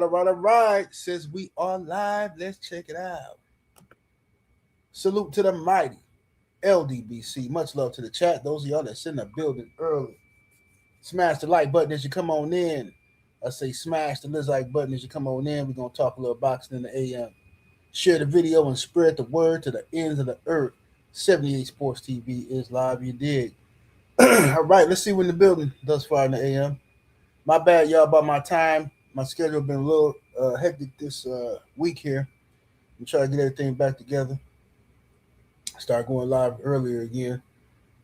All right. Since we are live, let's check it out. Salute to the mighty LDBC. Much love to the chat. Those of y'all that's in the building early. Smash the like button as you come on in. I say smash the like button as you come on in. We're going to talk a little boxing in the AM. Share the video and spread the word to the ends of the earth. 78 Sports TV is live, you dig. All right, let's see when the building thus far in the AM. My bad, y'all, about my time. My schedule been a little hectic this week here. I'm trying to get everything back together. Start going live earlier again,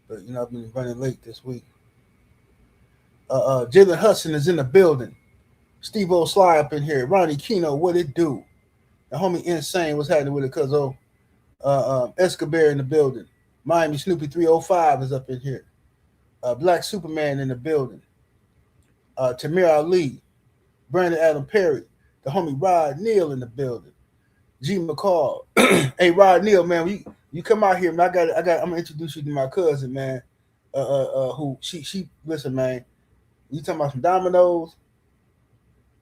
but I've been running late this week. Jalen Hudson is in the building. Steve O Sly up in here. Ronnie Kino, what it do? The homie Insane, what's happening with it? Cuz Escobar in the building. Miami Snoopy 305 is up in here. Black Superman in the building. Tamir Ali, Brandon Adam Perry, the homie Rod Neal in the building. G McCall. Hey Rod Neal, man, you come out here, man. I'm gonna introduce you to my cousin, man. Who she listen, man. You talking about some dominoes?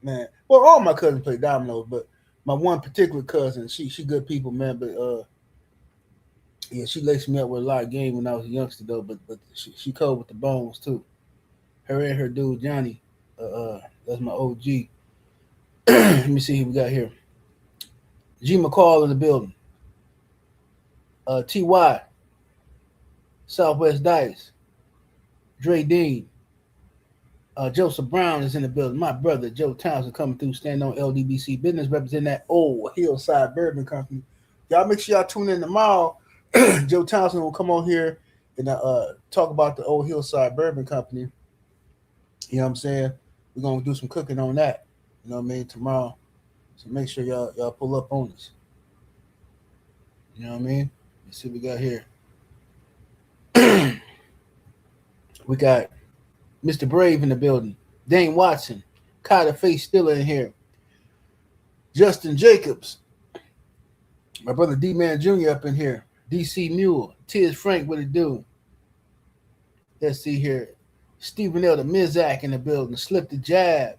Man. Well, all my cousins play dominoes, but my one particular cousin, she good people, man, but yeah, she laced me up with a lot of game when I was a youngster though, but she cold with the bones too. Her and her dude Johnny, that's my OG. Let me see who we got here. G McCall in the building. TY, Southwest Dice, Dre Dean, Joseph Brown is in the building. My brother Joe Townsend coming through, standing on LDBC business, representing that old Hillside Bourbon Company. Y'all make sure y'all tune in tomorrow. Joe Townsend will come on here and talk about the old Hillside Bourbon Company. You know what I'm saying? We're gonna do some cooking on that. You know what I mean? Tomorrow. So make sure y'all pull up on us. You know what I mean? Let's see what we got here. We got Mr. Brave in the building. Dane Watson. Kyler Face still in here. Justin Jacobs. My brother D-Man Jr. up in here. DC Mule. Tiz Frank, what it do? Let's see here. Stephen L. the Mizak in the building. Slip the Jab.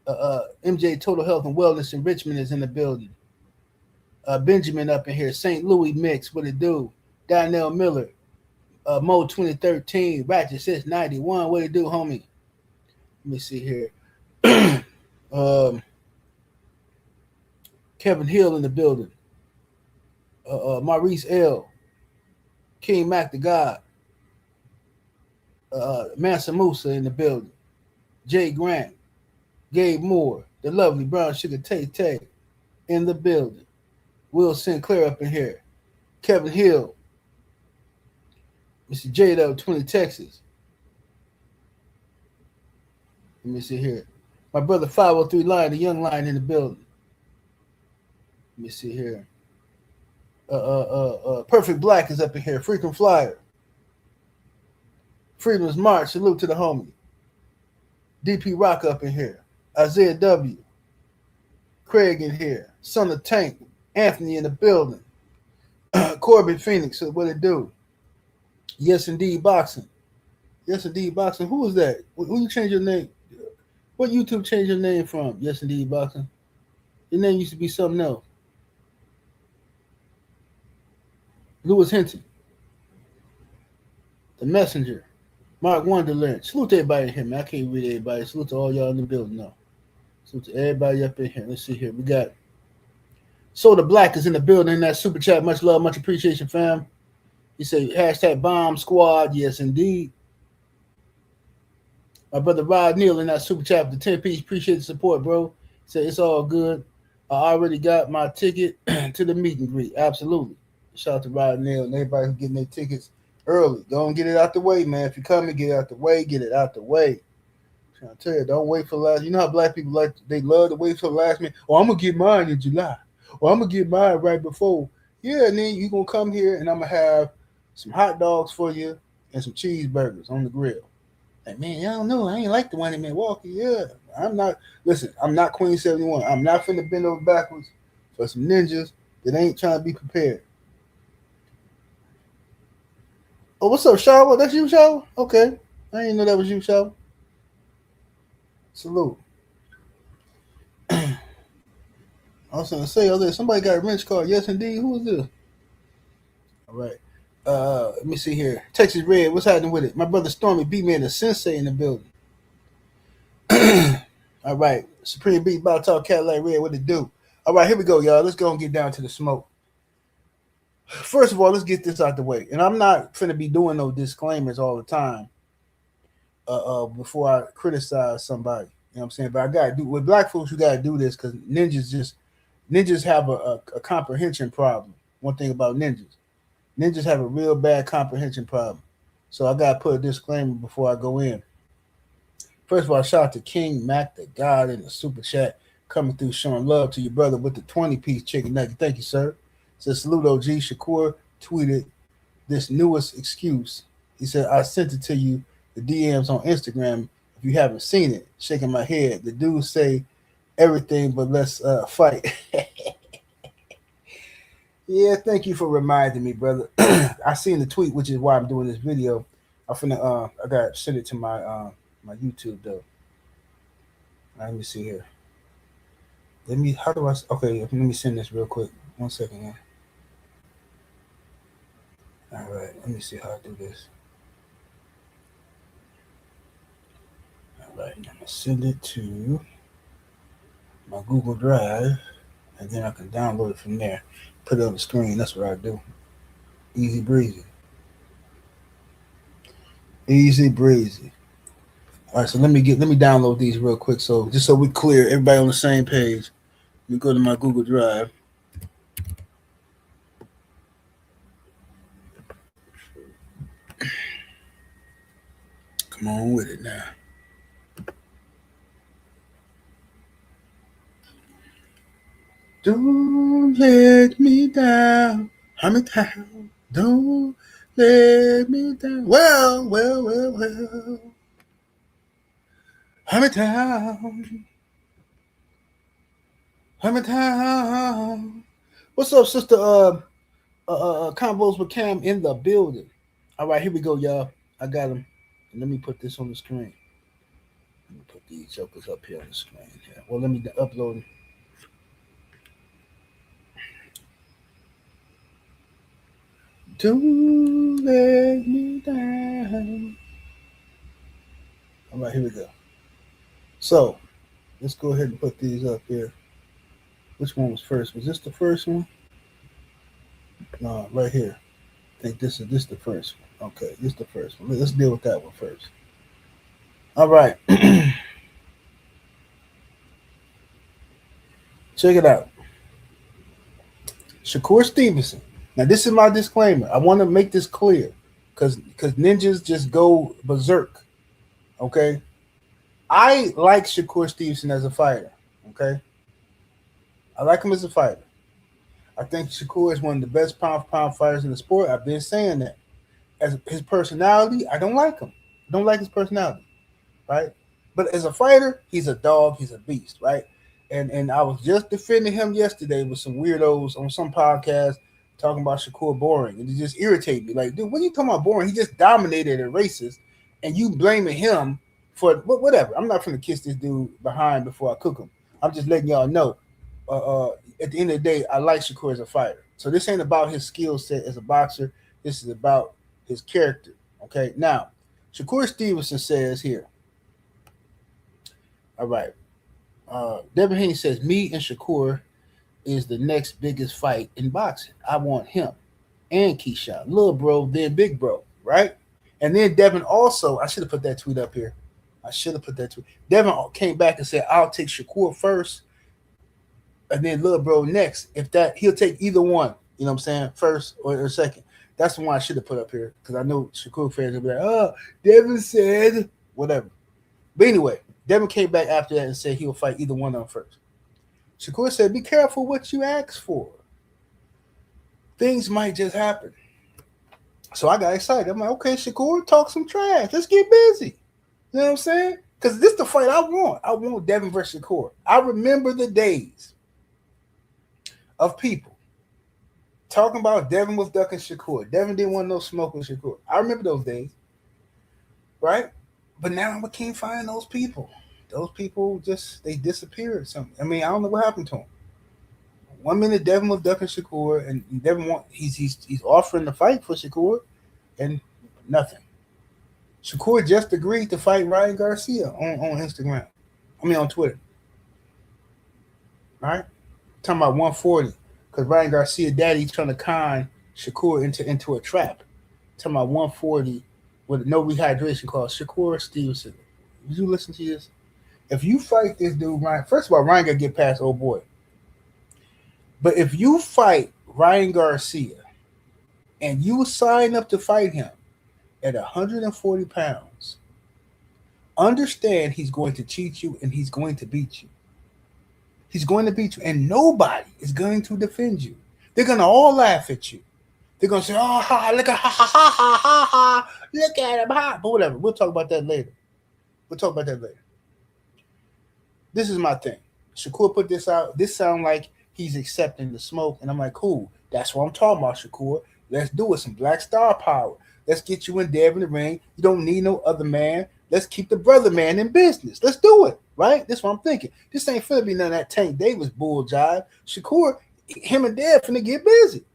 MJ Total Health and Wellness in Richmond is in the building. Benjamin up in here. St. Louis Mix, what it do? Donnell Miller. Mo 2013. Ratchet 691, what it do, homie? Let me see here. Kevin Hill in the building. Maurice L. King Mac the God. Mansa Musa in the building. Jay Grant. Gabe Moore. The lovely Brown Sugar Tay Tay in the building. Will Sinclair up in here. Kevin Hill. Mr. J-Dub 20 Texas. Let me see here. My brother 503 Lion, the young lion in the building. Let me see here. Perfect Black is up in here. Frequent Flyer. Freedom's March. Salute to the homie. DP Rock up in here. Isaiah W. Craig in here. Son of Tank. Anthony in the building. Corbin Phoenix. What it do? Yes, indeed, boxing. Yes, indeed, boxing. Who is that? Who you change your name? What YouTube change your name from? Yes, indeed, boxing. Your name used to be something else. Lewis Hinton. The Messenger. Mark Wonderland. Salute to everybody in here, man. I can't read everybody. Salute to all y'all in the building now. Salute to everybody up in here. Let's see here. We got Soda Black is in the building in that super chat. Much love, much appreciation, fam. He said, hashtag bomb squad. Yes, indeed. My brother Rod Neal in that super chat for the 10 piece. Appreciate the support, bro. He said, it's all good. I already got my ticket to the meet and greet. Absolutely. Shout out to Rod Neal and everybody who's getting their tickets early. Go and get it out the way, man. If you're coming, get it out the way. Get it out the way. I'm trying to tell you, don't wait for the last. You know how black people like, they love to wait for the last minute. Oh, I'm going to get mine in July. Or I'm going to get mine right before. Yeah, and then you're going to come here and I'm going to have some hot dogs for you and some cheeseburgers on the grill. Like, man, I don't know. I ain't like the one in Milwaukee. Yeah, I'm not. Listen, I'm not Queen 71. I'm not finna bend over backwards for some ninjas that ain't trying to be prepared. Oh, what's up, Shaw? That's you, Shaw? Okay. I didn't know that was you, Shaw. Salute. I was gonna say, somebody got a wrench card. Yes, indeed. Who is this? All right. Let me see here. Texas Red, what's happening with it? My brother Stormy B-Man, the sensei in the building. All right. Supreme Beat, About Talk, Cadillac Red, what it do? All right, here we go, y'all. Let's go and get down to the smoke. First of all, let's get this out the way. And I'm not finna be doing no disclaimers all the time before I criticize somebody. You know what I'm saying? But I gotta do with black folks, you gotta do this because ninjas have a comprehension problem. One thing about ninjas have a real bad comprehension problem. So I gotta put a disclaimer before I go in. First of all, shout out to King Mac the God in the super chat coming through, showing love to your brother with the 20-piece chicken nugget. Thank you, sir. Says salute OG. Shakur tweeted this newest excuse. He said, I sent it to you, the DMs on Instagram. If you haven't seen it, shaking my head. The dudes say everything but let's fight. Yeah, thank you for reminding me, brother. I seen the tweet, which is why I'm doing this video. I gotta send it to my YouTube though. Let me see here. Let me send this real quick. 1 second here. All right, let me see how I do this. All right, I'm gonna send it to my Google Drive, and then I can download it from there. Put it on the screen. That's what I do. Easy breezy. Easy breezy. All right, so let me download these real quick. So just so we're clear, everybody on the same page. You go to my Google Drive. Come on with it now. Don't let me down. Hammertown. Don't let me down. Well. Hammertown. What's up, sister? Combos with Cam in the building. All right, here we go, y'all. I got them. Let me put this on the screen. Let me put these jokers up here on the screen. Here. Well, let me upload them. Don't let me down. All right, here we go. So, let's go ahead and put these up here. Which one was first? Was this the first one? No, right here. I think this is the first one. Okay, this is the first one. Let's deal with that one first. All right. Check it out. Shakur Stevenson. Now, this is my disclaimer. I want to make this clear because ninjas just go berserk. Okay? I like Shakur Stevenson as a fighter. Okay? I like him as a fighter. I think Shakur is one of the best pound-for-pound fighters in the sport. I've been saying that. As his personality, I don't like him. I don't like his personality. Right? But as a fighter, he's a dog. He's a beast. Right? And I was just defending him yesterday with some weirdos on some podcast talking about Shakur boring. And it just irritated me. Like, dude, what are you talking about boring? He just dominated at races, and you blaming him for whatever. I'm not going to kiss this dude behind before I cook him. I'm just letting y'all know. At the end of the day, I like Shakur as a fighter. So this ain't about his skill set as a boxer. This is about his character. Okay. Now, Shakur Stevenson says here. All right. Devin Haney says, me and Shakur is the next biggest fight in boxing. I want him and Keyshawn. Little bro, then big bro, right? And then Devin also, I should have put that tweet up here. Devin came back and said, I'll take Shakur first and then little bro next. If that, he'll take either one, you know what I'm saying, first or second. That's the one I should have put up here because I know Shakur fans will be like, oh, Devin said whatever. But anyway, Devin came back after that and said he'll fight either one of them first. Shakur said, be careful what you ask for. Things might just happen. So I got excited. I'm like, okay, Shakur, talk some trash. Let's get busy. You know what I'm saying? Because this is the fight I want. I want Devin versus Shakur. I remember the days of people talking about Devin was ducking Shakur. Devin didn't want no smoke with Shakur. I remember those days. Right? But now we can't find those people. Those people they disappeared. Something. I mean, I don't know what happened to them. 1 minute Devin was ducking Shakur, and Devin he's offering the fight for Shakur, and nothing. Shakur just agreed to fight Ryan Garcia on Instagram. I mean on Twitter. All right, talking about 140 because Ryan Garcia daddy trying to con Shakur into a trap. Talking about 140 with no rehydration called Shakur Stevenson. Did you listen to this? If you fight this dude, Ryan, first of all, Ryan gotta get past old boy. But if you fight Ryan Garcia and you sign up to fight him at 140 pounds, understand he's going to cheat you and he's going to beat you. He's going to beat you, and nobody is going to defend you. They're going to all laugh at you. They're going to say, oh, ha, look at ha, look at him, ha. But whatever, we'll talk about that later. This is my thing. Shakur put this out. This sounds like he's accepting the smoke, and I'm like, cool. That's what I'm talking about, Shakur. Let's do it. Some black star power. Let's get you and Devin in the ring. You don't need no other man. Let's keep the brother man in business. Let's do it, right? That's what I'm thinking. This ain't finna be none of that Tank Davis bull jive. Shakur, him and Dev finna get busy. You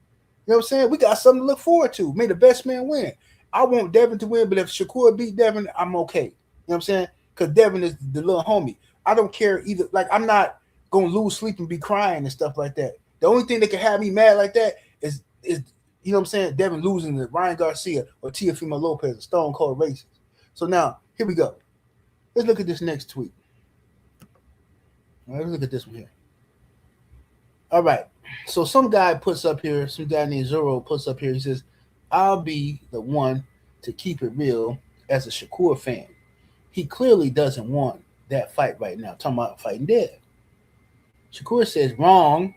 know what I'm saying? We got something to look forward to. May the best man win. I want Devin to win, but if Shakur beat Devin, I'm okay. You know what I'm saying? Because Devin is the little homie. I don't care either. Like, I'm not gonna lose sleep and be crying and stuff like that. The only thing that can have me mad like that is you know what I'm saying, Devin losing to Ryan Garcia or Teofimo Lopez, a stone cold racist. So now, here we go. Let's look at this next tweet. All right, let's look at this one here. All right. So some guy puts up here, some guy named Zoro puts up here, he says, I'll be the one to keep it real as a Shakur fan. He clearly doesn't want that fight right now. Talking about fighting Dev. Shakur says, wrong.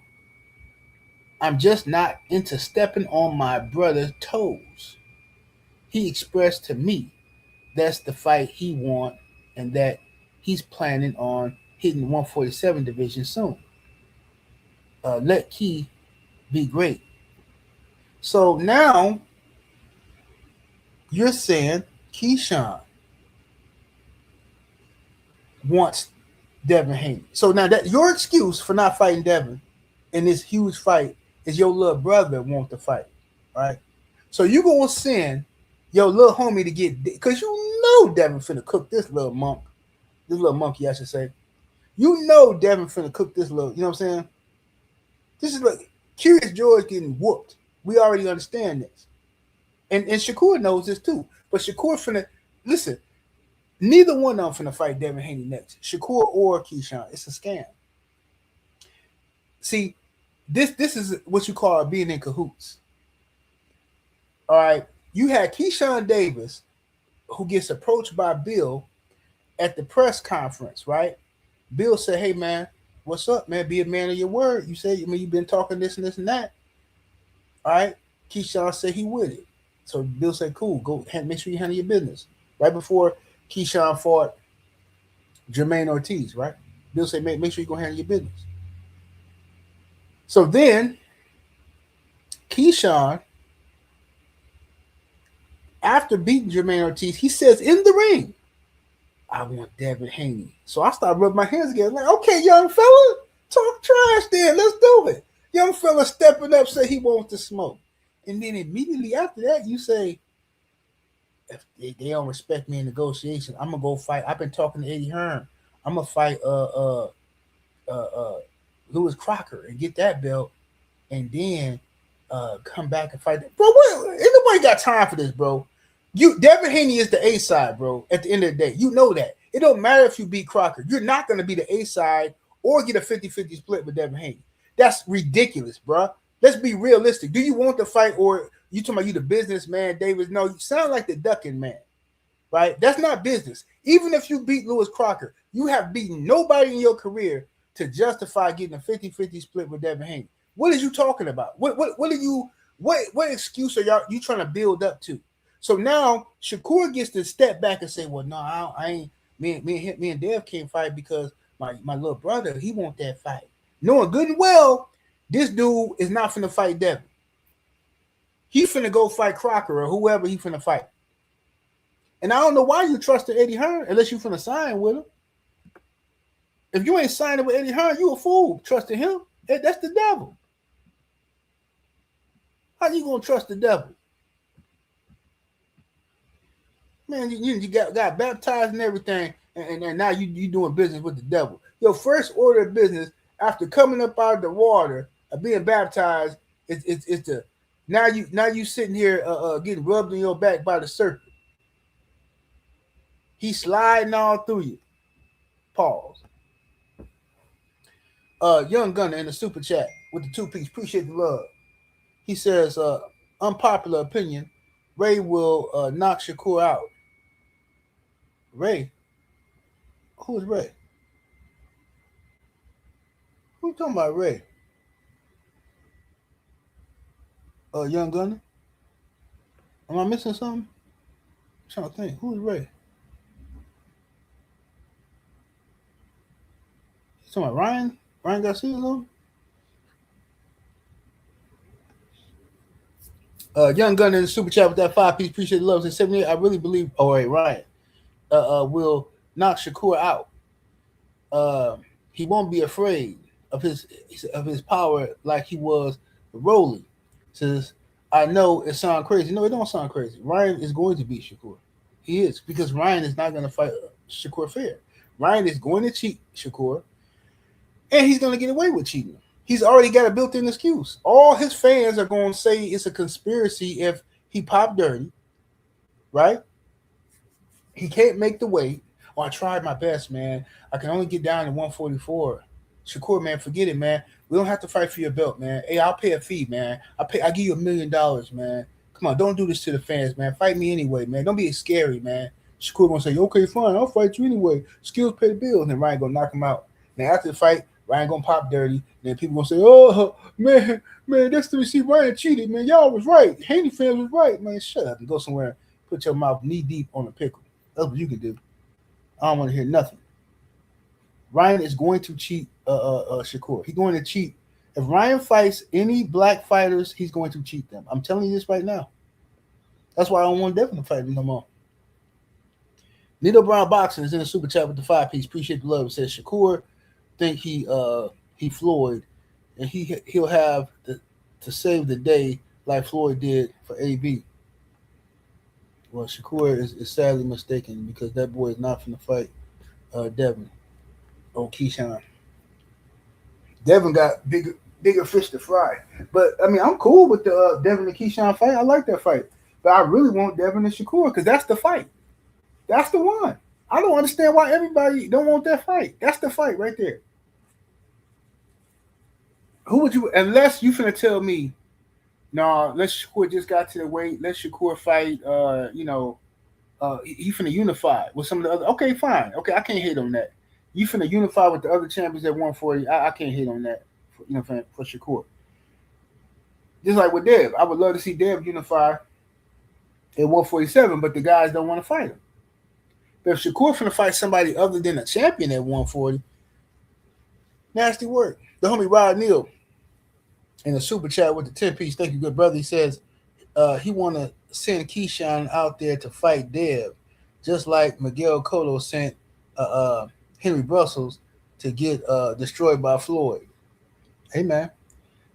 I'm just not into stepping on my brother's toes. He expressed to me that's the fight he wants and that he's planning on hitting the 147 division soon. Let Key be great. So now you're saying Keyshawn wants Devin Haney. So now that your excuse for not fighting Devin in this huge fight is your little brother want to fight, right? So you gonna send your little homie to get, because you know Devin finna cook this little monkey, I should say. You know Devin finna cook this little, you know what I'm saying? This is like Curious George getting whooped. We already understand this. And Shakur knows this too. But Shakur finna, listen, neither one of them finna fight Devin Haney next. Shakur or Keyshawn. It's a scam. See, this is what you call being in cahoots. All right. You had Keyshawn Davis, who gets approached by Bill at the press conference, right? Bill said, hey, man, what's up, man? Be a man of your word. You said, you've been talking this and this and that. All right. Keyshawn said he with it. So Bill said, cool, go make sure you handle your business. Right before Keyshawn fought Jermaine Ortiz, right? Bill said, make sure you go handle your business. So then Keyshawn, after beating Jermaine Ortiz, he says in the ring, I want Devin Haney. So I started rubbing my hands together. Like, okay, young fella, talk trash then. Let's do it. Young fella stepping up, say he wants to smoke. And then immediately after that, you say, if they don't respect me in negotiations, I'm going to go fight. I've been talking to Eddie Hearn. I'm going to fight Lewis Crocker and get that belt. And then come back and fight. Bro, nobody got time for this, bro. Devin Haney is the A side, bro. At the end of the day, you know that. It don't matter if you beat Crocker. You're not going to be the A side or get a 50-50 split with Devin Haney. That's ridiculous, bro. Let's be realistic. Do you want to fight, or you talking about you the businessman, Davis? No, you sound like the ducking man, right? That's not business. Even if you beat Lewis Crocker, you have beaten nobody in your career to justify getting a 50-50 split with Devin Haney. What are you talking about? What excuse are you trying to build up to? So now Shakur gets to step back and say, well, no, I ain't, me and Dev can't fight because my little brother, he want that fight. Knowing good and well, this dude is not finna fight Devin. He finna go fight Crocker or whoever he finna fight. And I don't know why you trusted Eddie Hearn unless you finna sign with him. If you ain't signing with Eddie Hearn, you a fool trusting him. That's the devil. How you gonna trust the devil? Man, you got baptized and everything, and now you doing business with the devil. Your first order of business after coming up out of the water of being baptized is the now you sitting here getting rubbed on your back by the serpent. He's sliding all through you. Pause. Young Gunner in the super chat with the 2 piece. Appreciate the love. He says, unpopular opinion, Ray will knock Shakur out. Ray? Who is Ray? Who you talking about, Ray? Young Gunner? Am I missing something? I'm trying to think. Who is Ray? You talking about Ryan? Ryan Garcia? Young Gunner in the super chat with that 5 piece. Appreciate the love. Since 78, I really believe. Oh, wait, Ryan. Will knock Shakur out. He won't be afraid of his power like he was Rolly. Says, I know it sounds crazy. No, it don't sound crazy. Ryan is going to beat Shakur. He is, because Ryan is not going to fight Shakur fair. Ryan is going to cheat Shakur, and he's going to get away with cheating. He's already got a built-in excuse. All his fans are going to say it's a conspiracy if he popped dirty, right? He can't make the weight. Oh, I tried my best, man. I can only get down to 144. Shakur, man, forget it, man. We don't have to fight for your belt, man. Hey, I'll pay a fee, man. I'll give you $1 million, man. Come on, don't do this to the fans, man. Fight me anyway, man. Don't be scary, man. Shakur gonna say, okay, fine, I'll fight you anyway. Skills pay the bills. And then Ryan gonna knock him out. Now after the fight, Ryan gonna pop dirty. Then people gonna say, oh man, that's the see Ryan cheated, man. Y'all was right. Haney fans was right, man. Shut up and go somewhere and put your mouth knee deep on a pickle. That's what you can do. I don't want to hear nothing. Ryan is going to cheat Shakur. He's going to cheat. If Ryan fights any black fighters, he's going to cheat them. I'm telling you this right now. That's why I don't want Devin to fight him no more. Nito Brown Boxing is in the super chat with the 5 piece. Appreciate the love. It says Shakur think he Floyd, and he'll have to save the day like Floyd did for AB. Well, Shakur is sadly mistaken, because that boy is not going to fight Devin or Keyshawn. Devin got bigger fish to fry. But, I mean, I'm cool with the Devin and Keyshawn fight. I like that fight. But I really want Devin and Shakur, because that's the fight. That's the one. I don't understand why everybody don't want that fight. That's the fight right there. Who would you, unless you finna tell me, no, let's Shakur just got to the weight. Let Shakur fight, he finna unify with some of the other. Okay, fine. Okay, I can't hate on that. You finna unify with the other champions at 140. I can't hate on that. For Shakur. Just like with Dev, I would love to see Dev unify at 147, but the guys don't want to fight him. But if Shakur finna fight somebody other than a champion at 140, nasty work. The homie Rod Neal in the super chat with the 10 piece. Thank you, good brother. He says he want to send Keyshawn out there to fight Dev, just like Miguel Cotto sent Henry Brussels to get destroyed by Floyd. Hey, man,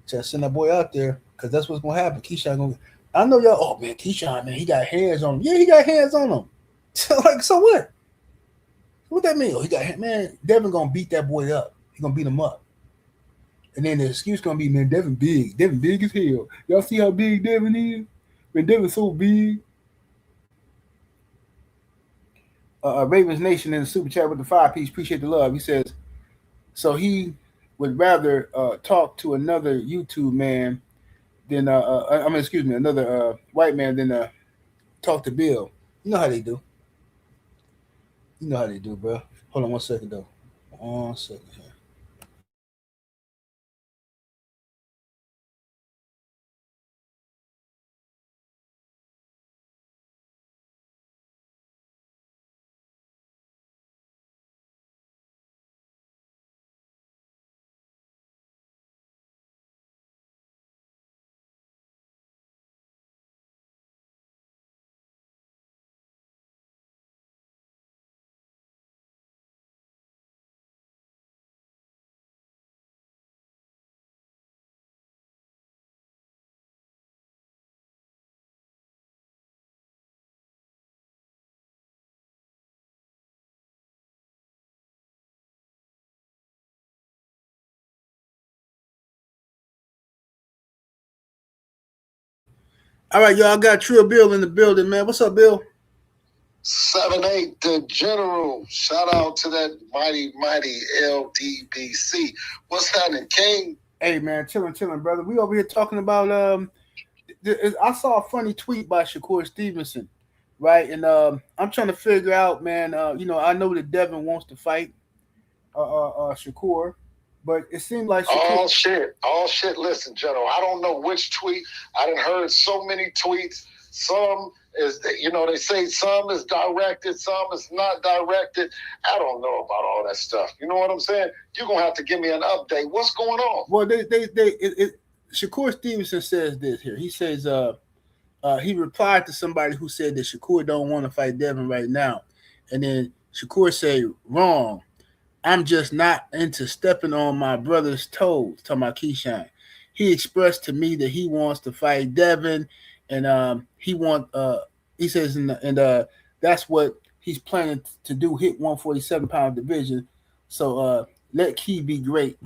just send that boy out there, because that's what's going to happen. Keyshawn going to... I know y'all, oh, man, Keyshawn, man, he got hands on him. Yeah, he got hands on him. So what? What that mean? Oh, he got... Man, Devin going to beat that boy up. He going to beat him up. And then the excuse going to be, man, Devin big. Devin big as hell. Y'all see how big Devin is? Man, Devin's so big. Ravens Nation in the super chat with the 5 piece. Appreciate the love. He says, so he would rather talk to another YouTube man than another white man than talk to Bill. You know how they do. You know how they do, bro. Hold on 1 second though. 1 second here. All right, y'all got Trill Bill in the building, man. What's up, Bill? 7-8 the General. Shout out to that mighty LDBC. What's happening, King? Hey, man, chilling, brother. We over here talking about I saw a funny tweet by Shakur Stevenson, right? And I'm trying to figure out, man. I know that Devin wants to fight Shakur, but it seemed like Shakur. All shit. Listen, General, I don't know which tweet. I done heard so many tweets. Some is, they say some is directed, some is not directed. I don't know about all that stuff. You know what I'm saying? You're gonna have to give me an update. What's going on? Well, Shakur Stevenson says this here. He says, he replied to somebody who said that Shakur don't want to fight Devin right now, and then Shakur say, "Wrong. I'm just not into stepping on my brother's toes." Talking about Keyshawn. He expressed to me that he wants to fight Devin, and he says, and that's what he's planning to do. Hit 147-pound division. So let Key be great.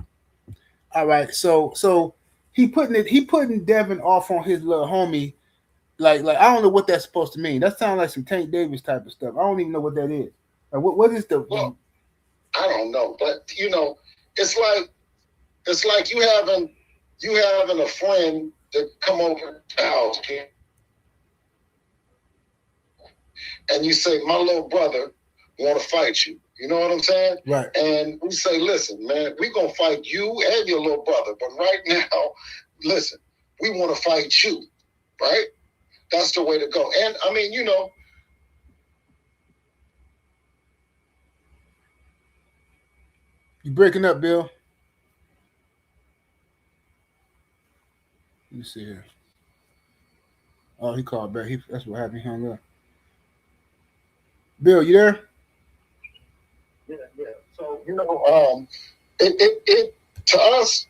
All right. So he putting Devin off on his little homie. Like I don't know what that's supposed to mean. That sounds like some Tank Davis type of stuff. I don't even know what that is. Like, what is the? Well, I don't know, but it's like you having a friend that come over to the house and you say, "My little brother want to fight you." You know what I'm saying? Right. And we say, "Listen, man, we gonna fight you and your little brother, but right now, listen, we want to fight you, right? That's the way to go." And I mean, You breaking up, Bill? Let me see here. Oh, he called back. That's what happened. He hung up. Bill, you there? Yeah. So it to us,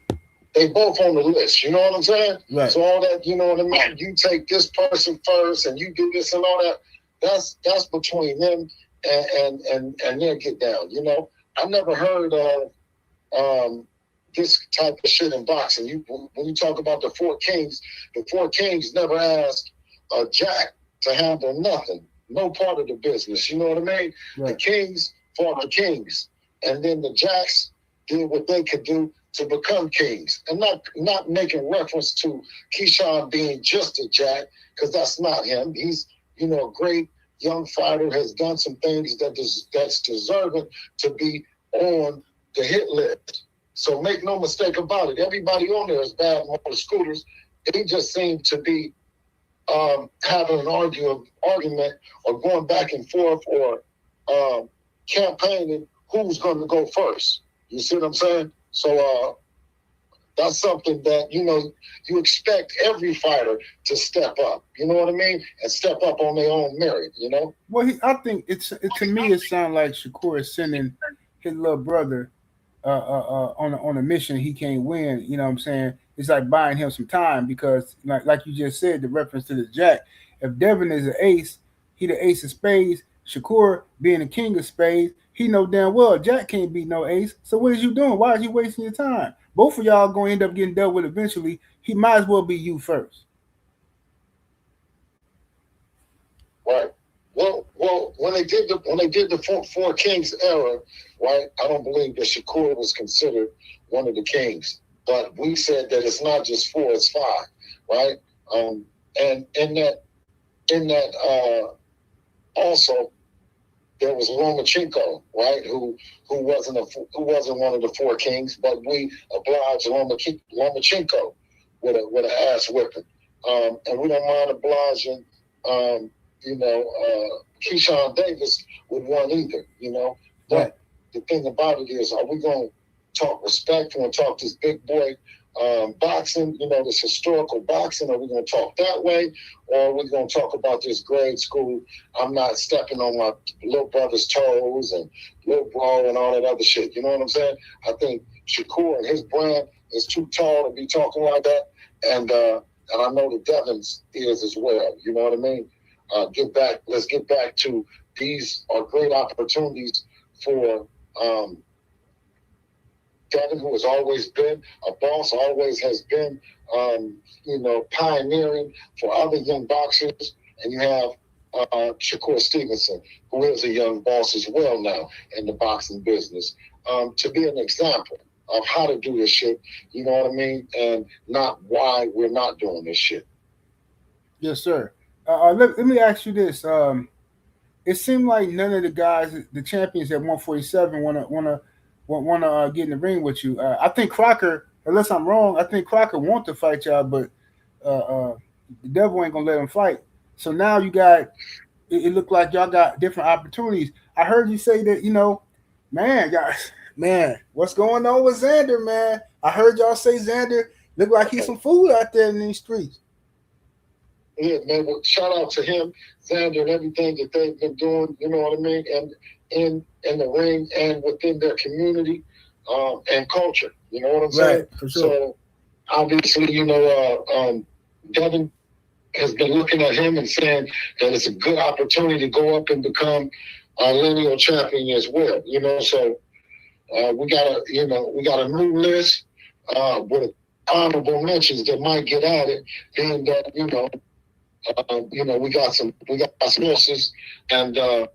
they both on the list. You know what I'm saying? Right. So all that, you know what I mean? You take this person first, and you do this and all that. That's between them and their get down. I never heard of this type of shit in boxing. When you talk about the Four Kings never asked Jack to handle nothing, no part of the business. You know what I mean? Right. The Kings fought the Kings, and then the Jacks did what they could do to become kings, and not making reference to Keyshawn being just a Jack, because that's not him. He's a great young fighter, has done some things that's deserving to be on the hit list. So make no mistake about it. Everybody on there is bad on the scooters. They just seem to be having an argument or going back and forth or campaigning who's going to go first. You see what I'm saying? So that's something that, you expect every fighter to step up. You know what I mean? And step up on their own merit, Well, I think to me, it sounds like Shakur is sending his little brother on a mission he can't win. You know what I'm saying? It's like buying him some time because, like you just said, the reference to the Jack. If Devin is an ace, he the ace of spades. Shakur being the king of spades, he know damn well Jack can't beat no ace. So what is you doing? Why is you wasting your time? Both of y'all going to end up getting dealt with eventually. He might as well be you first. Right. Well, when they did the Four Kings era, right? I don't believe that Shakur was considered one of the kings, but we said that it's not just four; it's five, right? And in that also there was Lomachenko, right? Who wasn't one of the Four Kings, but we obliged Lomachenko with an ass whipping, and we don't mind obliging. Keyshawn Davis with one either, But right. The thing about it is, are we going to talk respectful and talk this big boy boxing, this historical boxing? Are we going to talk that way? Or are we going to talk about this grade school, I'm not stepping on my little brother's toes and little bro and all that other shit? You know what I'm saying? I think Shakur and his brand is too tall to be talking like that. And I know the Devin's is as well. You know what I mean? Let's get back to these are great opportunities for Devin, who has always been a boss, always has been, pioneering for other young boxers. And you have Shakur Stevenson, who is a young boss as well now in the boxing business, to be an example of how to do this shit, you know what I mean? And not why we're not doing this shit. Yes, sir. Let me ask you this. It seemed like none of the guys, the champions at 147, wanna get in the ring with you. I think Crocker, unless I'm wrong, I think Crocker want to fight y'all, but the devil ain't gonna let him fight. So now you got. It looked like y'all got different opportunities. I heard you say that, man, guys, man, what's going on with Xander, man? I heard y'all say Xander look like he's some food out there in these streets. Yeah, man. Well, shout out to him, Xander, and everything that they've been doing. You know what I mean, and in the ring and within their community and culture. You know what I'm saying? Right, for sure. So obviously, Devin has been looking at him and saying that it's a good opportunity to go up and become a lineal champion as well. So we got a new list with honorable mentions that might get at it, being that we got some misses, and some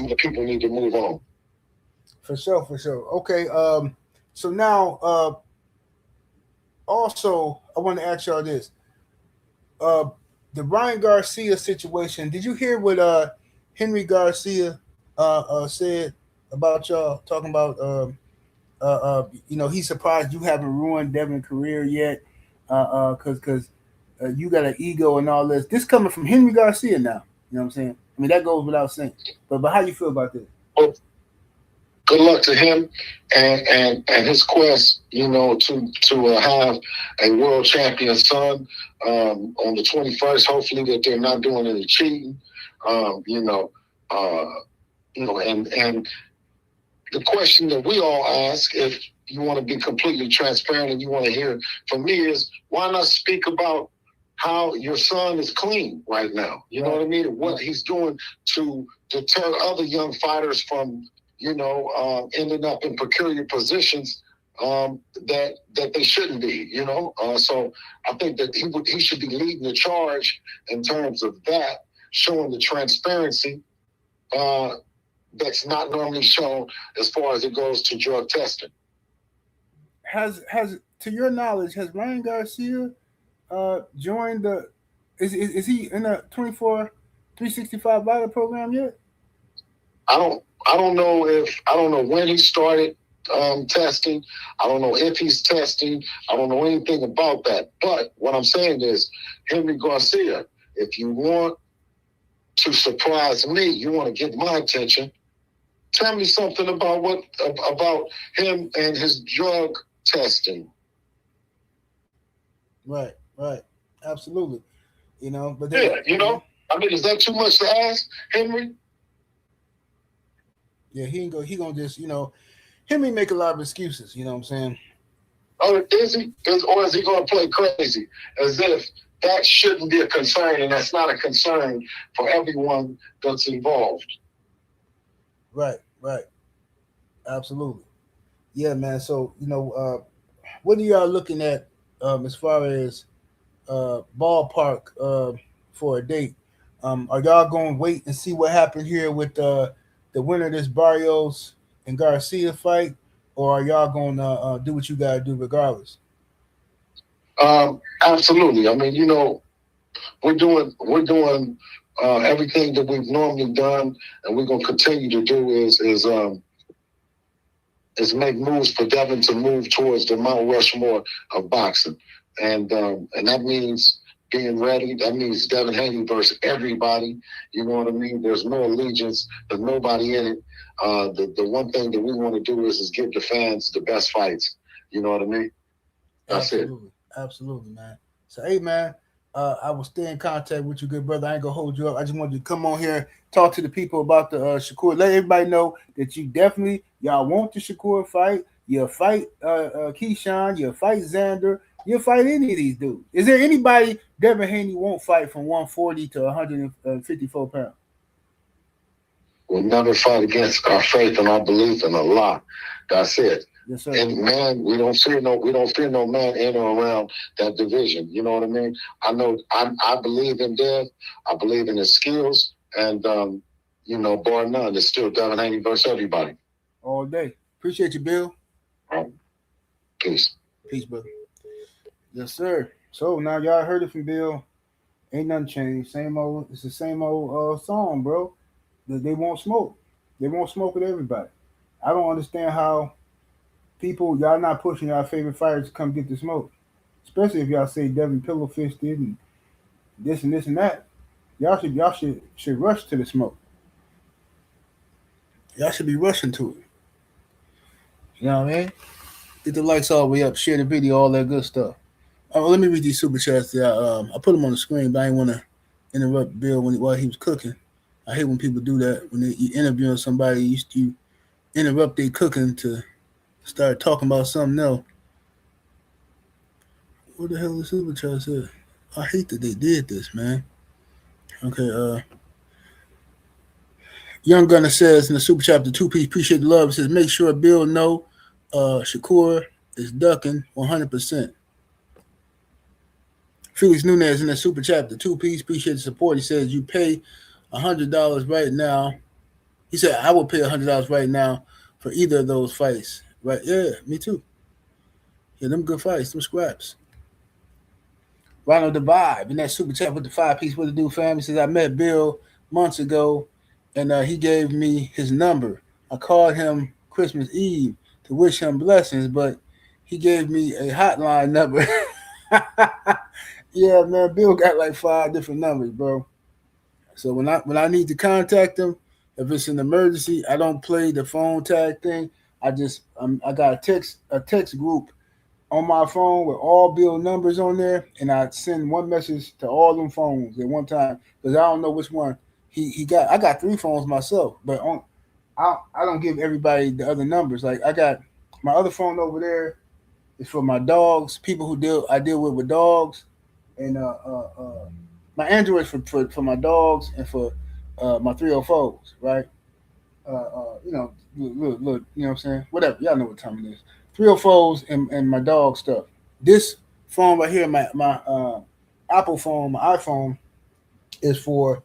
of the people need to move on. For sure. Okay. So now, also, I want to ask y'all this: the Ryan Garcia situation. Did you hear what Henry Garcia said about y'all talking about? He's surprised you haven't ruined Devin's career yet, because you got an ego and all this. This coming from Henry Garcia now. You know what I'm saying? I mean, that goes without saying. But how you feel about this? Well, good luck to him and his quest, to have a world champion son on the 21st. Hopefully that they're not doing any cheating, and the question that we all ask, if you want to be completely transparent and you want to hear from me, is why not speak about how your son is clean right now? You know what I mean? And what he's doing to deter other young fighters from, ending up in peculiar positions that they shouldn't be, So I think that he should be leading the charge in terms of that, showing the transparency that's not normally shown as far as it goes to drug testing. Has to your knowledge, has Ryan Garcia joined the? Is he in the 365 Vital program yet? I don't know when he started testing. I don't know if he's testing. I don't know anything about that. But what I'm saying is, Henry Garcia, if you want to surprise me, you want to get my attention, tell me something about about him and his drug testing. Right, absolutely. But then, I mean, is that too much to ask, Henry? Yeah, he gonna just, Henry make a lot of excuses. You know what I'm saying? Oh, is he? Or is he gonna play crazy as if that shouldn't be a concern, and that's not a concern for everyone that's involved? Right. Absolutely. Yeah, man. So, what are y'all looking at as far as ballpark for a date? Are y'all going to wait and see what happened here with the winner of this Barrios and Garcia fight, or are y'all going to do what you got to do regardless? Absolutely. I mean, we're doing everything that we've normally done, and we're going to continue to do is make moves for Devin to move towards the Mount Rushmore of boxing, and that means being ready. That means Devin Haney versus everybody. You know what I mean? There's no allegiance. There's nobody in it. The one thing that we want to do is give the fans the best fights. You know what I mean? That's Absolutely, man. So, hey, man, I will stay in contact with you, good brother. I ain't gonna hold you up. I just wanted to come on here, talk to the people about the Shakur. Let everybody know that y'all want the Shakur fight. You'll fight Keyshawn. You'll fight Xander. You'll fight any of these dudes. Is there anybody Devin Haney won't fight from 140 to 154 pounds? We'll never fight against our faith and our belief in Allah. That's it. Yes, sir. And man, we don't fear no man in or around that division. You know what I mean? I believe in Dev. I believe in his skills, and bar none, it's still Devin Haney versus everybody. All day. Appreciate you, Bill. Peace. Peace, brother. Yes, sir. So now y'all heard it from Bill. Ain't nothing changed. Same old. It's the same old song, bro. They won't smoke. They won't smoke with everybody. I don't understand how people y'all not pushing y'all favorite fighters to come get the smoke. Especially if y'all say Devin Pillow Fisted and this and that. Y'all should rush to the smoke. Y'all should be rushing to it. You know what I mean? Get the likes all the way up, share the video, all that good stuff. Let me read these super chats. I put them on the screen, but I didn't want to interrupt Bill while he was cooking. I hate when people do that. When you interviewing somebody, you interrupt their cooking to start talking about something else. What the hell is super chat said? I hate that they did this, man. Okay, Young Gunner says in the super chat, the 2-piece, appreciate the love. It says, make sure Bill know Shakur is ducking 100%. Felix Nunez in the super chat, the 2-piece, appreciate the support. He says, you pay $100 right now. He said, I will pay $100 right now for either of those fights. Right? Yeah, me too. Yeah, them good fights, them scraps. Ronald the Vibe in that super chat with the 5-piece, what to do, fam? He says, I met Bill months ago, and he gave me his number. I called him Christmas Eve to wish him blessings, but he gave me a hotline number. Yeah, man, Bill got like 5 different numbers, bro. So when I need to contact him, if it's an emergency, I don't play the phone tag thing. I got a text group on my phone with all Bill numbers on there, and I send one message to all them phones at one time because I don't know which one he got. I got 3 phones myself, but I don't give everybody the other numbers. Like I got my other phone over there is for my dogs, people I deal with dogs, and my Android for my dogs and for my 304s, right? Look, you know what I'm saying? Whatever, y'all know what time it is. 304s and my dog stuff. This phone right here, my Apple phone, my iPhone, is for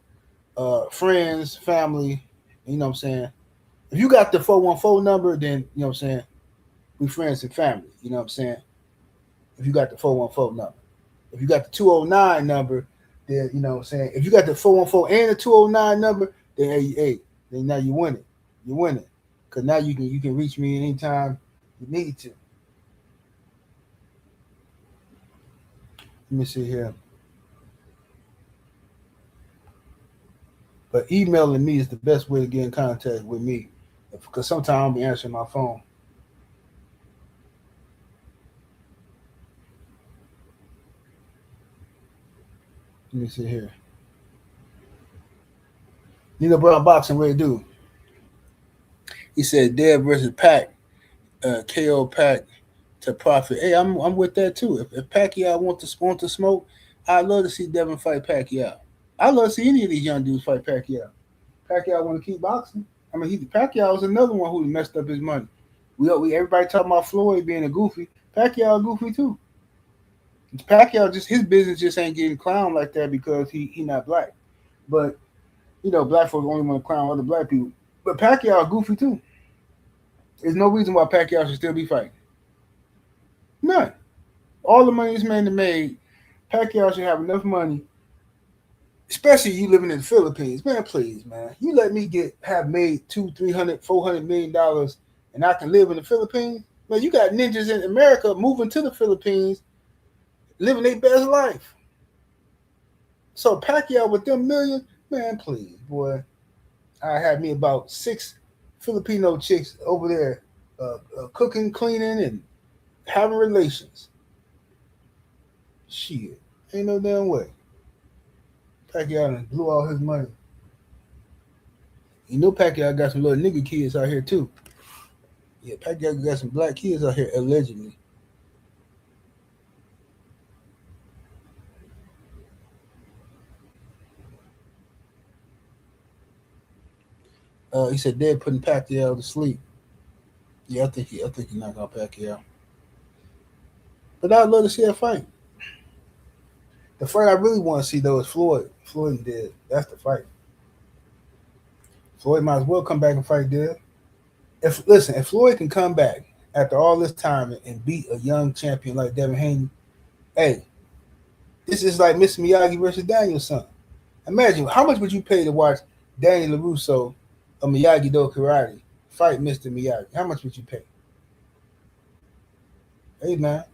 friends, family. You know what I'm saying? If you got the 414 number, then you know what I'm saying. We friends and family. You know what I'm saying? If you got the 414 number, if you got the 209 number, then you know what I'm saying. If you got the 414 and the 209 number, then hey, then now you win it. You win it because now you can reach me anytime you need to. Let me see here. But emailing me is the best way to get in contact with me because sometimes I'll be answering my phone. Let me see here. Nino Brown Boxing, what it do? He said Dev versus Pac, KO Pac to profit. Hey, I'm with that too. If Pacquiao want to smoke, I'd love to see Devin fight Pacquiao. I'd love to see any of these young dudes fight Pacquiao. Pacquiao want to keep boxing. I mean, Pacquiao is another one who messed up his money. We everybody talking about Floyd being a goofy. Pacquiao a goofy too. Pacquiao just his business just ain't getting clowned like that because he not black. But black folks only want to clown other black people. But Pacquiao goofy too. There's no reason why Pacquiao should still be fighting. None. All the money this man made, Pacquiao should have enough money. Especially you living in the Philippines, man. Please, man, you let me have made $200-300-400 million, and I can live in the Philippines. Man, you got ninjas in America moving to the Philippines, living their best life. So Pacquiao with them millions, man, please, boy. I had me about 6 Filipino chicks over there cooking, cleaning, and having relations. Shit, ain't no damn way. Pacquiao blew all his money. You know Pacquiao got some little nigga kids out here too. Yeah, Pacquiao got some black kids out here allegedly. He said they're putting Pacquiao to sleep. Yeah, I think he knocked out Pacquiao. But I'd love to see that fight. The fight I really want to see though is Floyd. Floyd and Dev. That's the fight. Floyd might as well come back and fight Dev. If Floyd can come back after all this time and beat a young champion like Devin Haney, hey, this is like Mr. Miyagi versus Danielson. Imagine how much would you pay to watch Danny LaRusso of Miyagi Do Karate fight Mr. Miyagi? How much would you pay? Hey man,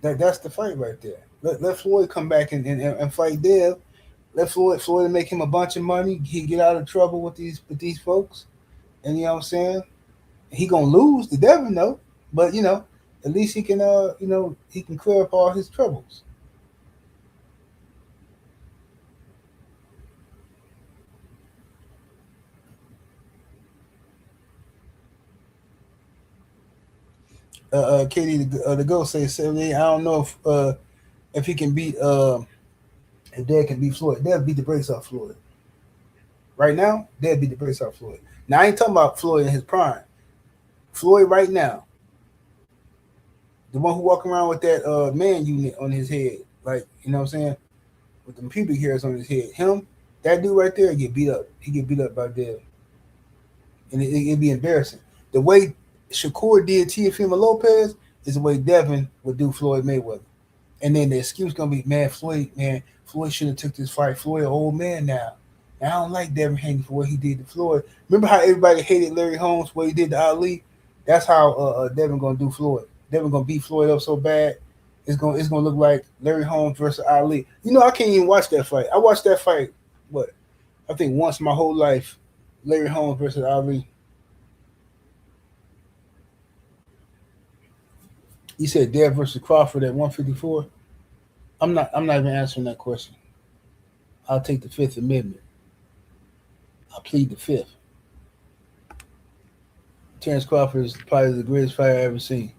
that's the fight right there. Let Floyd come back and fight Dev. Let Floyd make him a bunch of money. He get out of trouble with these folks, and you know what I'm saying. He gonna lose to Devin though, but at least he can he can clear up all his troubles. Katie, the ghost says 78. I don't know if he can beat if Dad can beat Floyd. Dad beat the brakes off Floyd. Right now, Dad beat the brakes off Floyd. Now I ain't talking about Floyd in his prime. Floyd right now, the one who walking around with that man unit on his head, like you know what I'm saying, with the pubic hairs on his head. Him, that dude right there get beat up. He get beat up by Dad, and it'd be embarrassing. The way Shakur did Teofimo Lopez is the way Devin would do Floyd Mayweather. And then the excuse gonna be, Floyd should have took this fight. Floyd, an old man now. And I don't like Devin Haney for what he did to Floyd. Remember how everybody hated Larry Holmes, what he did to Ali? That's how Devin gonna do Floyd. Devin gonna beat Floyd up so bad, it's gonna look like Larry Holmes versus Ali. I can't even watch that fight. I watched that fight, I think once my whole life, Larry Holmes versus Ali. You said Dev versus Crawford at 154. I'm not even answering that question. I'll take the Fifth Amendment. I'll plead the Fifth. Terrence Crawford is probably the greatest fighter I've ever seen.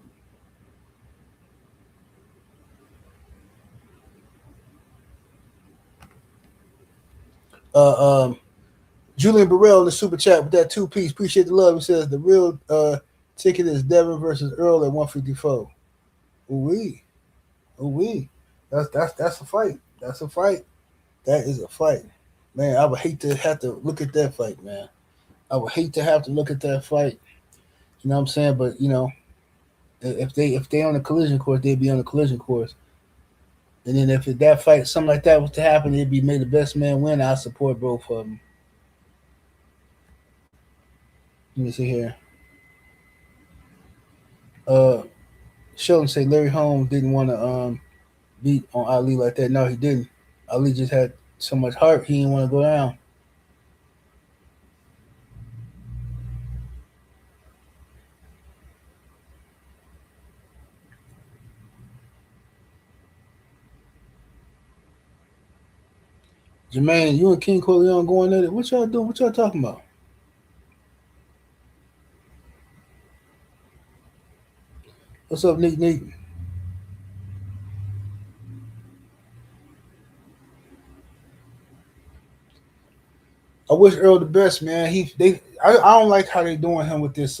Julian Burrell in the super chat with that 2-piece. Appreciate the love. He says the real ticket is Devin versus Earl at 154. Ooh-wee. Ooh-wee. That's a fight. That's a fight. That is a fight. Man, I would hate to have to look at that fight, man. I would hate to have to look at that fight. You know what I'm saying? But if they on the collision course, they'd be on the collision course. And then if that fight, something like that was to happen, it'd be made the best man win. I support both of them. Let me see here. Sheldon say Larry Holmes didn't want to beat on Ali like that. No, he didn't. Ali just had so much heart, he didn't want to go down. Jermaine, you and King Corleone going at it. What y'all doing? What y'all talking about? What's up, Nick? I wish Earl the best, man. I don't like how they doing him with this.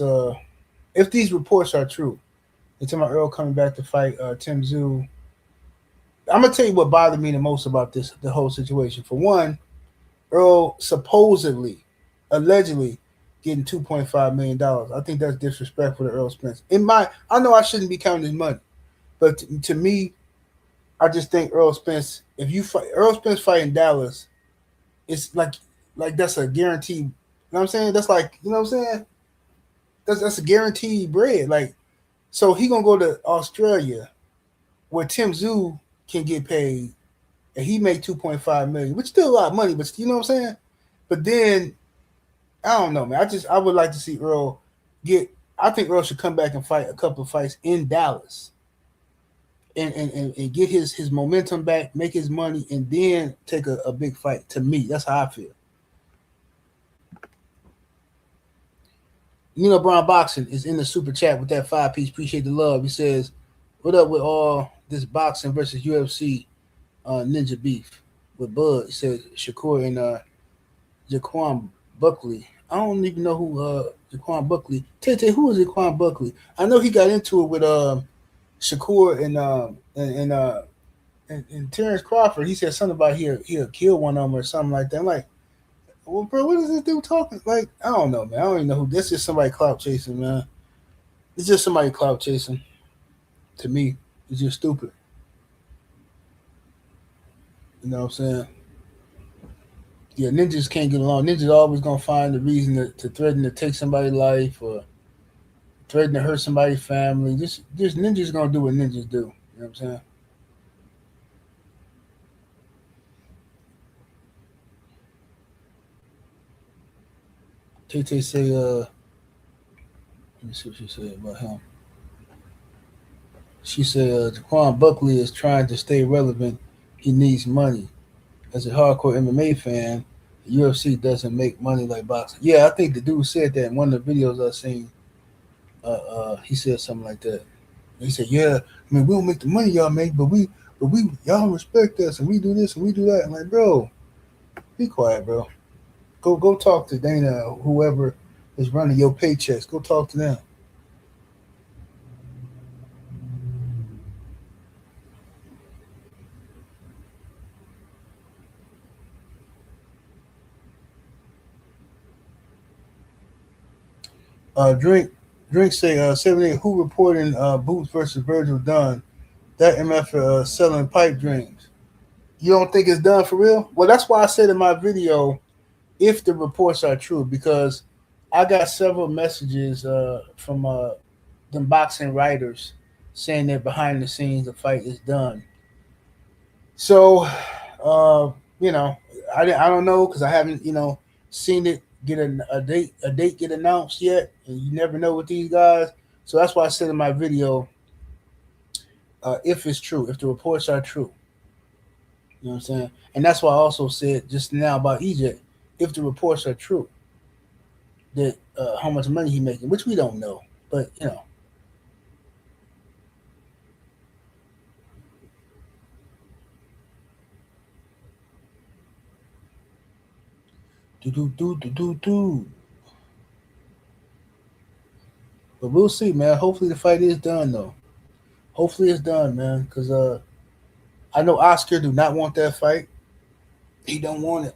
If these reports are true, they're talking about Earl coming back to fight Tim Tszyu. I'm gonna tell you what bothered me the most about the whole situation. For one, Earl supposedly, allegedly, getting $2.5 million. I think that's disrespectful to Errol Spence. I know I shouldn't be counting his money, but to me, I just think Errol Spence. If you fight Errol Spence fighting Dallas, it's like that's a guarantee. You know what I'm saying? That's like, you know what I'm saying? That's a guaranteed bread. Like, so he gonna go to Australia where Tim Tszyu can get paid and he made 2.5 million, which is still a lot of money, but you know what I'm saying? But then I don't know, man. I would like to see Earl I think Earl should come back and fight a couple of fights in Dallas. And get his momentum back, make his money, and then take a big fight. To me, that's how I feel. Brown Boxing is in the super chat with that 5-piece. Appreciate the love. He says, "What up with all this boxing versus UFC ninja beef with Bud?" He says Shakur and Jaquan Buckley. I don't even know who Jaquan Buckley. Tay, who is Jaquan Buckley? I know he got into it with Shakur and Terrence Crawford. He said something about he'll kill one of them or something like that. I'm like, well, bro, what is this dude talking? Like, I don't know, man. I don't even know who. That's just somebody clout chasing, man. It's just somebody clout chasing. To me, it's just stupid. You know what I'm saying? Yeah, ninjas can't get along. Ninjas always gonna find a reason to threaten to take somebody's life or threaten to hurt somebody's family. Just ninjas gonna do what ninjas do. You know what I'm saying? Tay say, let me see what she said about him. She said, Jaquan Buckley is trying to stay relevant. He needs money. As a hardcore MMA fan, the UFC doesn't make money like boxing. Yeah, I think the dude said that in one of the videos I seen. He said something like that. He said, "Yeah, I mean, we don't make the money y'all make, but we, y'all respect us, and we do this and we do that." I'm like, bro, be quiet, bro. Go talk to Dana, or whoever is running your paychecks. Go talk to them. Drink say 78. Who reporting Boots versus Virgil done? That MF selling pipe dreams. You don't think it's done for real? Well, that's why I said in my video, if the reports are true, because I got several messages from them boxing writers saying that behind the scenes the fight is done. So, uh, you know, I don't know because I haven't seen it get a date get announced yet, and you never know with these guys. So that's why I said in my video, if it's true, if the reports are true, you know what I'm saying, and that's why I also said just now about EJ, if the reports are true, that how much money he making, which we don't know, but do do do do do do. But we'll see, man. Hopefully the fight is done though. Hopefully it's done, man, because I know Oscar do not want that fight. He don't want it.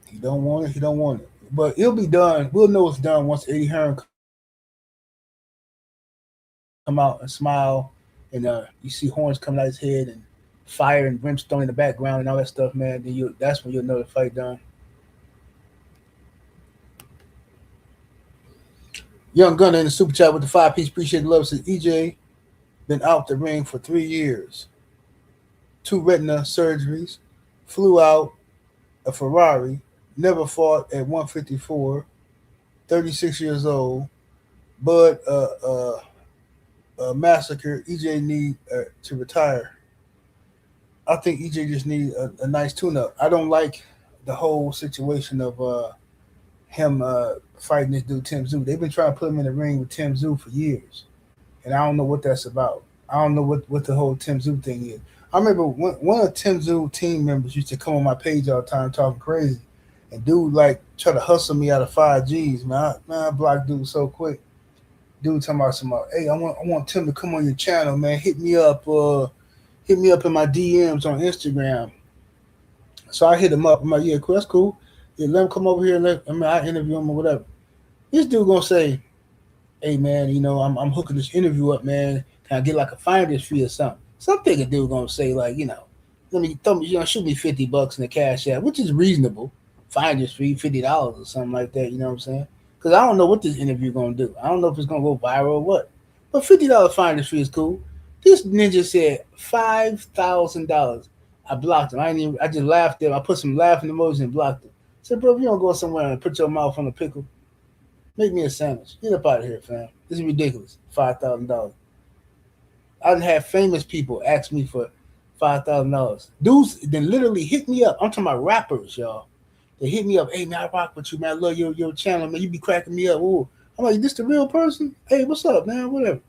He don't want it. He don't want it. But it'll be done. We'll know it's done once Eddie Hearn come out and smile, and you see horns coming out his head and fire and brimstone in the background and all that stuff, man. Then that's when you'll know the fight done. Young Gunner in the super chat with the 5-piece. Appreciate the love. Says EJ been out the ring for 3 years, 2 retina surgeries, flew out a Ferrari, never fought at 154, 36 years old, but massacre. EJ need to retire. I think EJ just need a nice tune-up. I don't like the whole situation of him fighting this dude Tim Zoo. They've been trying to put him in the ring with Tim Zoo for years, and I don't know what that's about. I don't know what the whole Tim Zoo thing is. I remember one of Tim Zoo team members used to come on my page all the time talking crazy, and dude like try to hustle me out of 5 Gs. Man, I blocked dude so quick. Dude talking about some, hey, I want Tim to come on your channel, man. Hit me up in my DMs on Instagram. So I hit him up. I'm like, yeah, cool, that's cool. Yeah, let him come over here and I interview him or whatever. This dude gonna say, hey man, I'm hooking this interview up, man. Can I get like a finder's fee or something? Some thinking dude gonna say like, let me shoot me $50 in the cash app, which is reasonable. Finder's fee, $50 or something like that. You know what I'm saying? Because I don't know what this interview gonna do. I don't know if it's gonna go viral or what. But $50 finder's fee is cool. This ninja said $5,000. I blocked him. I just laughed at him. I put some laughing emojis and blocked him. I said, bro, if you don't go somewhere and put your mouth on the pickle, make me a sandwich. Get up out of here, fam. This is ridiculous. $5,000. I done had famous people ask me for $5,000. Dudes then literally hit me up. I'm talking about rappers, y'all. They hit me up. Hey man, I rock with you, man. I love your channel, man. You be cracking me up. Ooh. I'm like, this the real person? Hey, what's up, man? Whatever.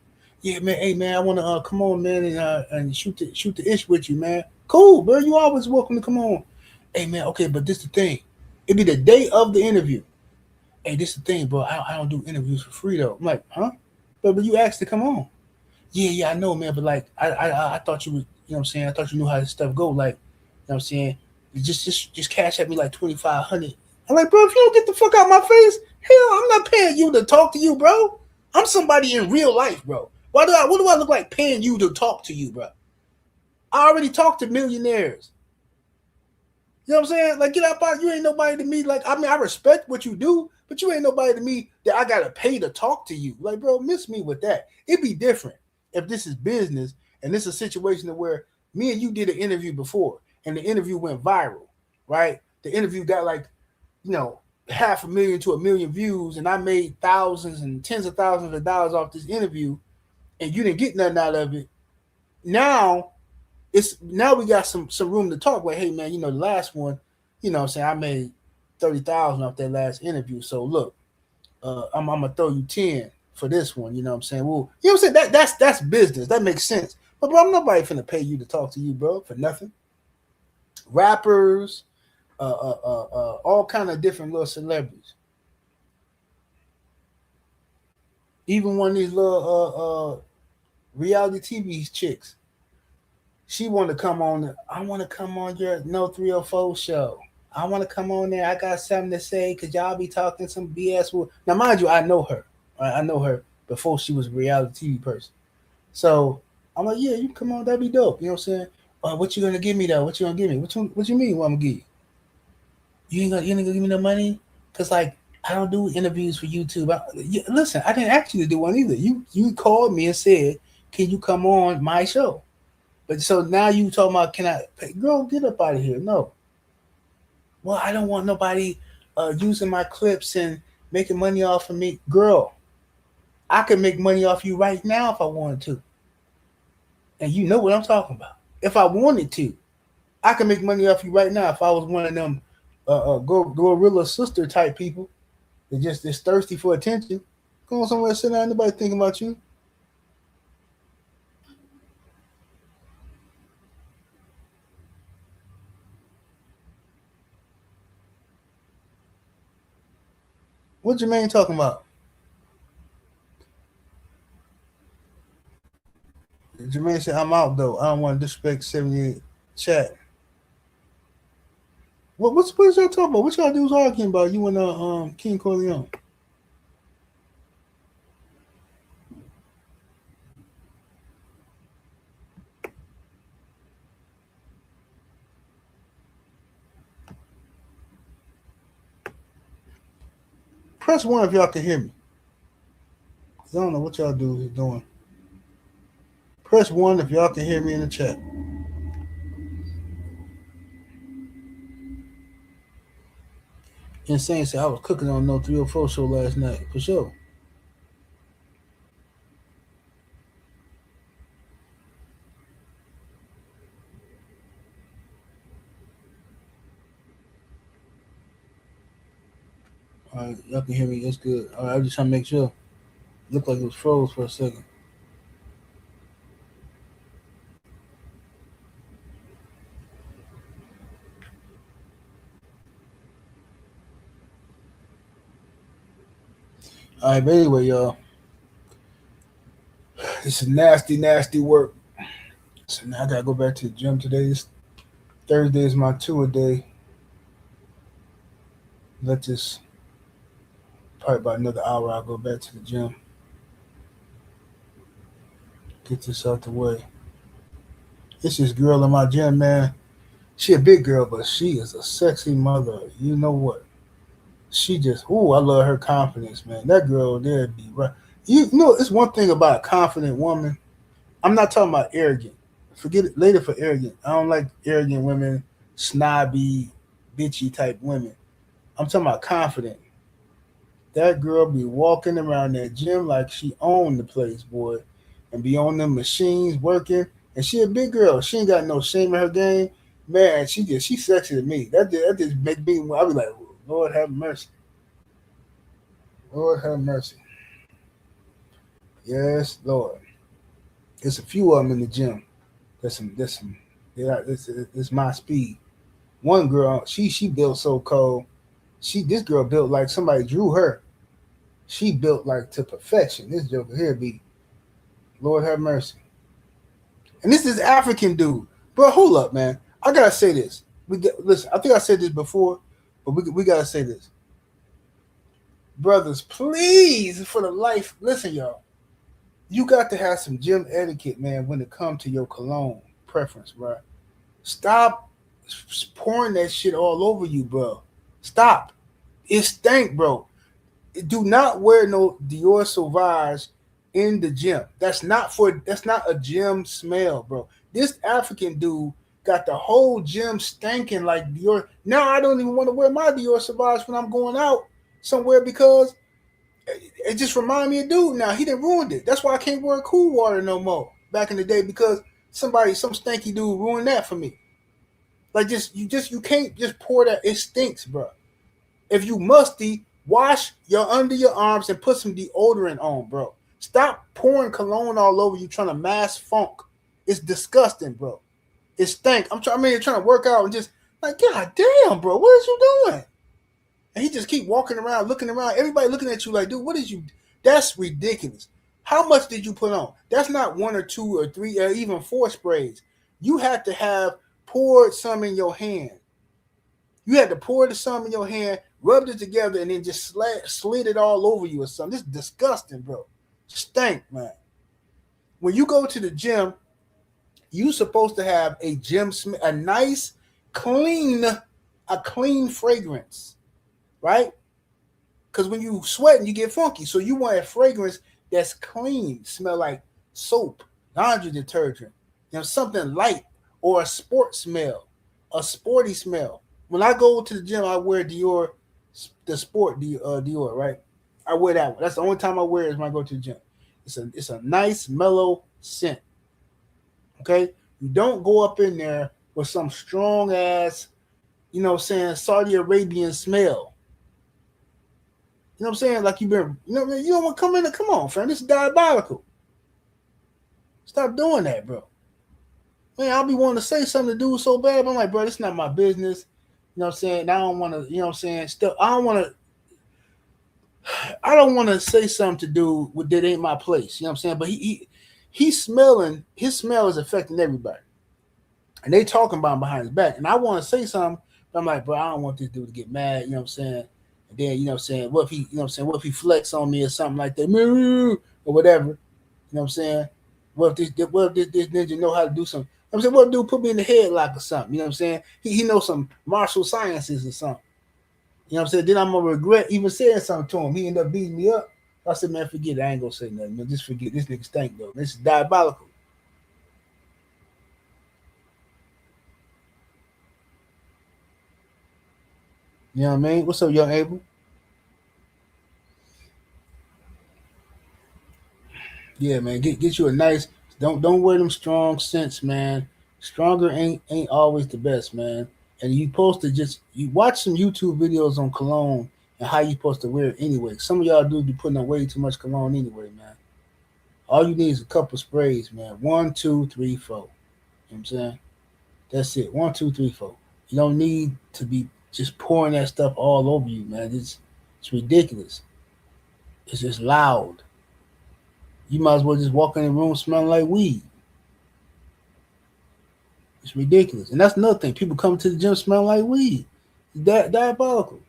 Yeah, man. Hey, man. I want to come on, man, and shoot the ish with you, man. Cool, bro. You always welcome to come on. Hey, man. Okay, but this the thing. It'd be the day of the interview. Hey, this is the thing, bro. I don't do interviews for free though. I'm like, huh? But you asked to come on. Yeah, I know, man. But like, I thought you was, you know what I'm saying? I thought you knew how this stuff go. Like, you know what I'm saying? Just cash at me like 2,500. I'm like, bro, if you don't get the fuck out my face, hell, I'm not paying you to talk to you, bro. I'm somebody in real life, bro. What do I look like paying you to talk to you, bro? I already talked to millionaires. You know what I'm saying? Like, get out out. You ain't nobody to me. Like, I mean, I respect what you do, but you ain't nobody to me that I gotta pay to talk to you. Like, bro, miss me with that. It'd be different if this is business and this is a situation where me and you did an interview before and the interview went viral, right? The interview got like, 500,000 to 1 million views, and I made thousands and tens of thousands of dollars off this interview, and you didn't get nothing out of it. Now we got some room to talk. Like, hey man, the last one, what I'm saying, I made 30,000 off that last interview. So look, I'm gonna throw you 10 for this one. You know what I'm saying? Well, you know what I'm saying? That's business. That makes sense. But bro, I'm nobody finna pay you to talk to you, bro, for nothing. Rappers, all kind of different little celebrities. Even one of these little reality TV chicks. She want to come on. I want to come on your No 304 show. I want to come on there. I got something to say because y'all be talking some BS. Now, mind you, I know her. I know her before she was a reality TV person. So I'm like, yeah, you come on. That'd be dope. You know what I'm saying? What you gonna give me though? What you gonna give me? What you mean? What I'm gonna give you? You ain't gonna give me no money? Cause like I don't do interviews for YouTube. Listen, I didn't ask you to do one either. You called me and said, can you come on my show? But so now you talking about, can I pay? Girl, get up out of here. No. Well, I don't want nobody using my clips and making money off of me. Girl, I could make money off you right now if I wanted to. And you know what I'm talking about. If I wanted to, I could make money off you right now if I was one of them gorilla sister type people that just is thirsty for attention. Go on somewhere, sit down, nobody thinking about you. What Jermaine talking about? Jermaine said, I'm out though. I don't want to disrespect 78 chat. What's y'all talking about? What y'all dudes arguing about? You and King Corleone. Press 1 if y'all can hear me. I don't know what y'all dudes are doing. Press 1 if y'all can hear me in the chat. Insane said I was cooking on No 304 show last night. For sure. All right, y'all can hear me. That's good. All right, I'm just trying to make sure. Looked like it was froze for a second. All right, but anyway, y'all, this is nasty work. So now I gotta go back to the gym today. This Thursday is my tour day. Let this probably about another hour. I'll go back to the gym. Get this out the way. It's this girl in my gym, man. She a big girl, but she is a sexy mother. You know what? She just, I love her confidence, man. That girl there be right. You know, it's one thing about a confident woman. I'm not talking about arrogant. Forget it later for arrogant. I don't like arrogant women, snobby, bitchy type women. I'm talking about confident. That girl be walking around that gym like she owned the place, boy, and be on them machines working. And she a big girl. She ain't got no shame in her game. Man, she's sexy to me. That just make me, I be like, Lord have mercy. Lord have mercy. Yes, Lord. There's a few of them in the gym. There's some. Yeah, it's my speed. One girl, she built so cold. This girl built like somebody drew her. She built like to perfection. This joker here be Lord have mercy. And this is African dude. Bro, hold up, man. I gotta say this. Listen, I think I said this before, but we gotta say this. Brothers, please, for the life, listen, y'all. You got to have some gym etiquette, man, when it comes to your cologne preference, bro. Stop pouring that shit all over you, bro. Stop. It stank, bro. Do not wear no Dior Sauvage in the gym. That's not a gym smell, bro. This African dude got the whole gym stinking like Dior. Now I don't even want to wear my Dior Sauvage when I'm going out somewhere because it just remind me of dude. Now he done ruined it. That's why I can't wear cool water no more. Back in the day because some stanky dude ruined that for me. Like you can't just pour that. It stinks, bro. If you musty, wash your under your arms and put some deodorant on, bro. Stop pouring cologne all over you trying to mask funk. It's disgusting, bro. It stank. You're trying to work out and just like, God damn, bro, what is you doing? And he just keep walking around, looking around. Everybody looking at you like, dude, what is you? That's ridiculous. How much did you put on? That's not 1 or 2 or 3 or even 4 sprays. You had to have poured some in your hand. You had to pour the some in your hand, rubbed it together, and then just slid it all over you or something. This is disgusting, bro. Stank, man. When you go to the gym, you supposed to have a nice, clean fragrance, right? Because when you sweating, you get funky. So you want a fragrance that's clean, smell like soap, laundry detergent, something light, or a sporty smell. When I go to the gym, I wear Dior, the sport Dior, right? I wear that one. That's the only time I wear it is when I go to the gym. It's a nice, mellow scent. Okay? You don't go up in there with some strong ass, Saudi Arabian smell. You know what I'm saying? Like you've been, you don't want to come in and come on, fam. This is diabolical. Stop doing that, bro. Man, I'll be wanting to say something to do so bad, but I'm like, bro, this is not my business. You know what I'm saying? I don't want to, I don't want to say something to do with that ain't my place. You know what I'm saying? But he's smelling, his smell is affecting everybody. And they talking about him behind his back. And I want to say something, but I'm like, bro, I don't want this dude to get mad, you know what I'm saying? And then, what if he flex on me or something like that, or whatever. You know what I'm saying? What if this ninja know how to do something? I'm saying, what dude put me in the headlock or something? You know what I'm saying? He knows some martial sciences or something. You know what I'm saying? Then I'm gonna regret even saying something to him. He ended up beating me up. I said, man, forget it. I ain't gonna say nothing. Man, just forget. This nigga stank though. This is diabolical. You know what I mean? What's up, young Abel? Yeah, man. Get you a nice. Don't wear them strong scents, man. Stronger ain't always the best, man. And you supposed to you watch some YouTube videos on cologne and how you supposed to wear it anyway. Some of y'all dudes be putting on way too much cologne anyway, man. All you need is a couple sprays, man. 1, 2, 3, 4. You know what I'm saying? That's it. 1, 2, 3, 4. You don't need to be just pouring that stuff all over you, man. It's ridiculous. It's just loud. You might as well just walk in the room smelling like weed. It's ridiculous. And that's another thing. People come to the gym smelling like weed. It's diabolical.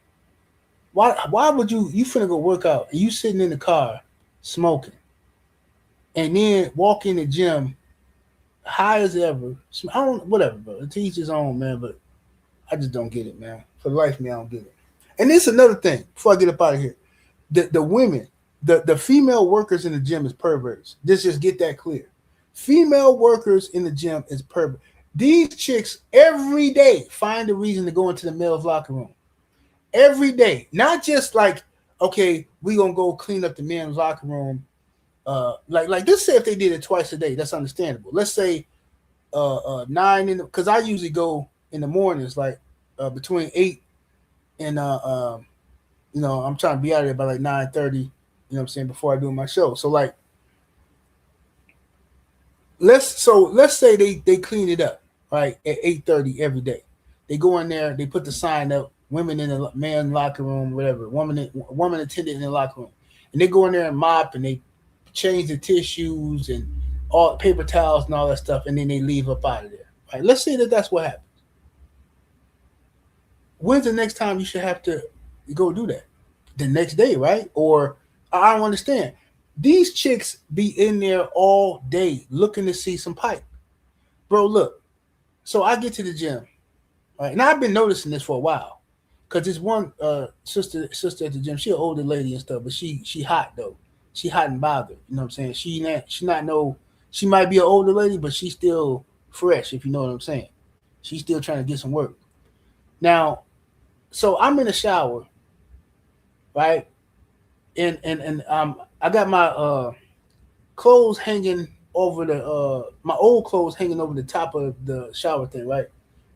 Why would you finna go work out and you sitting in the car smoking and then walk in the gym high as ever? Whatever, bro. To each his own, man, but I just don't get it, man. For the life of me, I don't get it. And this is another thing before I get up out of here. The women, the female workers in the gym is perverts. Just get that clear. Female workers in the gym is pervert. These chicks every day find a reason to go into the male's locker room. Every day. Not just like, okay, we gonna go clean up the men's locker room. Like let's say if they did it twice a day, that's understandable. Let's say 9 because I usually go in the mornings, like between 8 and I'm trying to be out of there by like 9:30, you know what I'm saying, before I do my show. So like let's say they clean it up, right, at 8:30 every day. They go in there, they put the sign up, women in the man locker room, whatever, woman attendant in the locker room, and they go in there and mop and they change the tissues and all paper towels and all that stuff, and then they leave up out of there. Right? Let's say that that's what happened. When's the next time you should have to go do that? The next day, right? Or I don't understand. These chicks be in there all day looking to see some pipe. Bro, look. So I get to the gym, right? And I've been noticing this for a while. Cause this one sister at the gym, she an older lady and stuff, but she hot though. She hot and bothered. You know what I'm saying? She might be an older lady, but she's still fresh, if you know what I'm saying. She's still trying to get some work. Now, so I'm in the shower, right? And I got my clothes hanging over the my old clothes hanging over the top of the shower thing, right?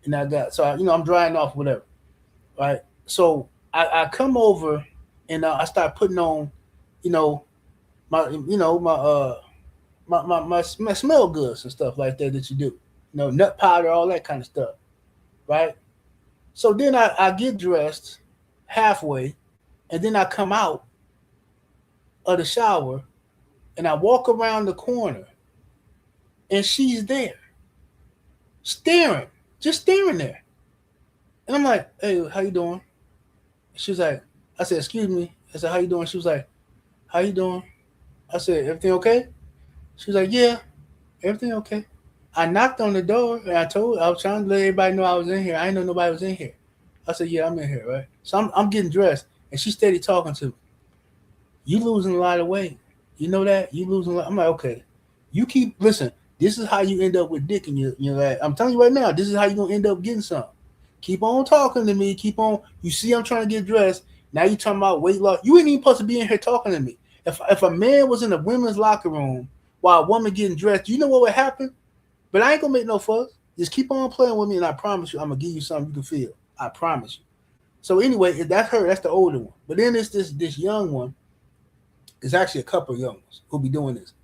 And I got I'm drying off whatever, right? So I come over and I start putting on, my smell goods and stuff like that you do, nut powder, all that kind of stuff, right? So then I get dressed halfway, and then I come out of the shower, and I walk around the corner, and she's there, just staring there. And I'm like, "Hey, how you doing?" She was like, I said, "Excuse me." I said, "How you doing?" She was like, "How you doing?" I said, "Everything okay?" She was like, "Yeah, everything okay." I knocked on the door, and I was trying to let everybody know I was in here. I didn't know nobody was in here. I said, "Yeah, I'm in here, right?" So I'm getting dressed, and she steady talking to me. You losing a lot of weight. You know that? You losing a lot. I'm like, okay. You listen, this is how you end up with dick in your like, I'm telling you right now, this is how you're going to end up getting some. Keep on talking to me. Keep on. You see I'm trying to get dressed. Now you talking about weight loss. You ain't even supposed to be in here talking to me. If a man was in a women's locker room while a woman getting dressed, you know what would happen? But I ain't going to make no fuss. Just keep on playing with me, and I promise you, I'm going to give you something you can feel. I promise you. So anyway, that's her. That's the older one. But then it's this young one. It's actually a couple of young ones who be doing this.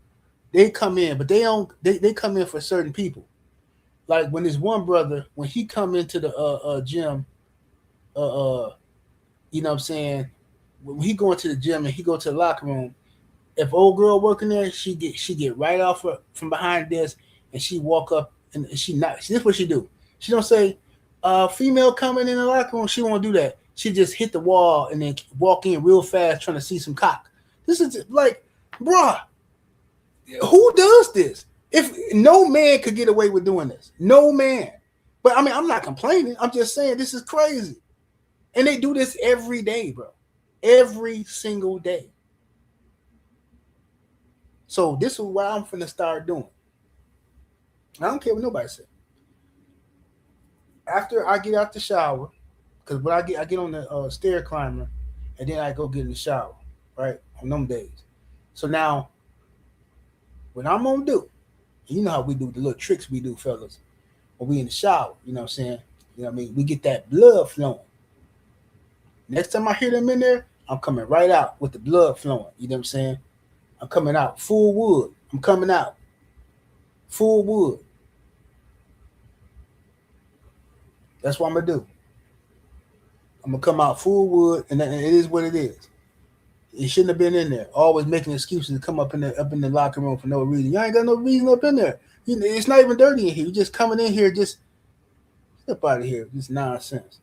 They come in, but they don't. They come in for certain people. Like when this one brother, when he come into the gym, you know what I'm saying? When he go into the gym and he go to the locker room, if old girl working there, she get right off from behind this and she walk up and this is what she do. She don't say, female coming in the locker room. She won't do that. She just hit the wall and then walk in real fast trying to see some cock. This is like, bruh, who does this? If no man could get away with doing this, no man. But I mean, I'm not complaining. I'm just saying this is crazy. And they do this every day, bro. Every single day. So this is what I'm finna start doing. I don't care what nobody says. After I get out the shower, because when I get on the stair climber, and then I go get in the shower, right? On them days. So now, what I'm gonna do, you know how we do the little tricks we do, fellas, when we in the shower, you know what I'm saying? You know what I mean? We get that blood flowing. Next time I hear them in there, I'm coming right out with the blood flowing. You know what I'm saying? I'm coming out full wood. I'm coming out full wood. That's what I'm gonna do. I'm gonna come out full wood, and it is what it is. It shouldn't have been in there. Always making excuses to come up in the locker room for no reason. You ain't got no reason up in there. It's not even dirty in here. You're just coming in here, just step out of here. Just nonsense.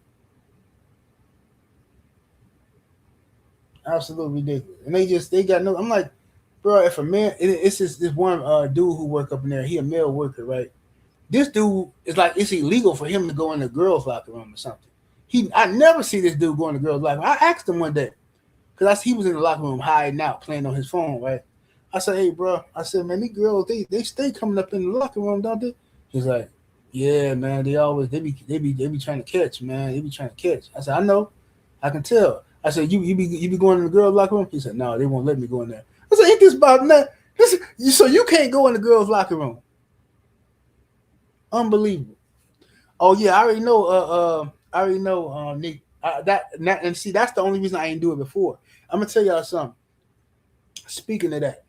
Absolutely ridiculous. And they got no. I'm like, bro, if a man, it's just this one dude who work up in there. He a male worker, right? This dude is like, it's illegal for him to go in the girls' locker room or something. I never see this dude go in the girls' locker room. I asked him one day, because he was in the locker room hiding out, playing on his phone, right? I said, "Hey, bro," I said, "Man, these girls, they stay coming up in the locker room, don't they?" He's like, "Yeah, man, they be trying to catch, man. They be trying to catch." I said, "I know, I can tell." I said, "You be going in the girls' locker room?" He said, "No, they won't let me go in there." I said, "Ain't this about that? So you can't go in the girls' locker room?" Unbelievable. Oh yeah, I already know, Nick. And see, that's the only reason I didn't do it before. I'm gonna tell y'all something. Speaking of that,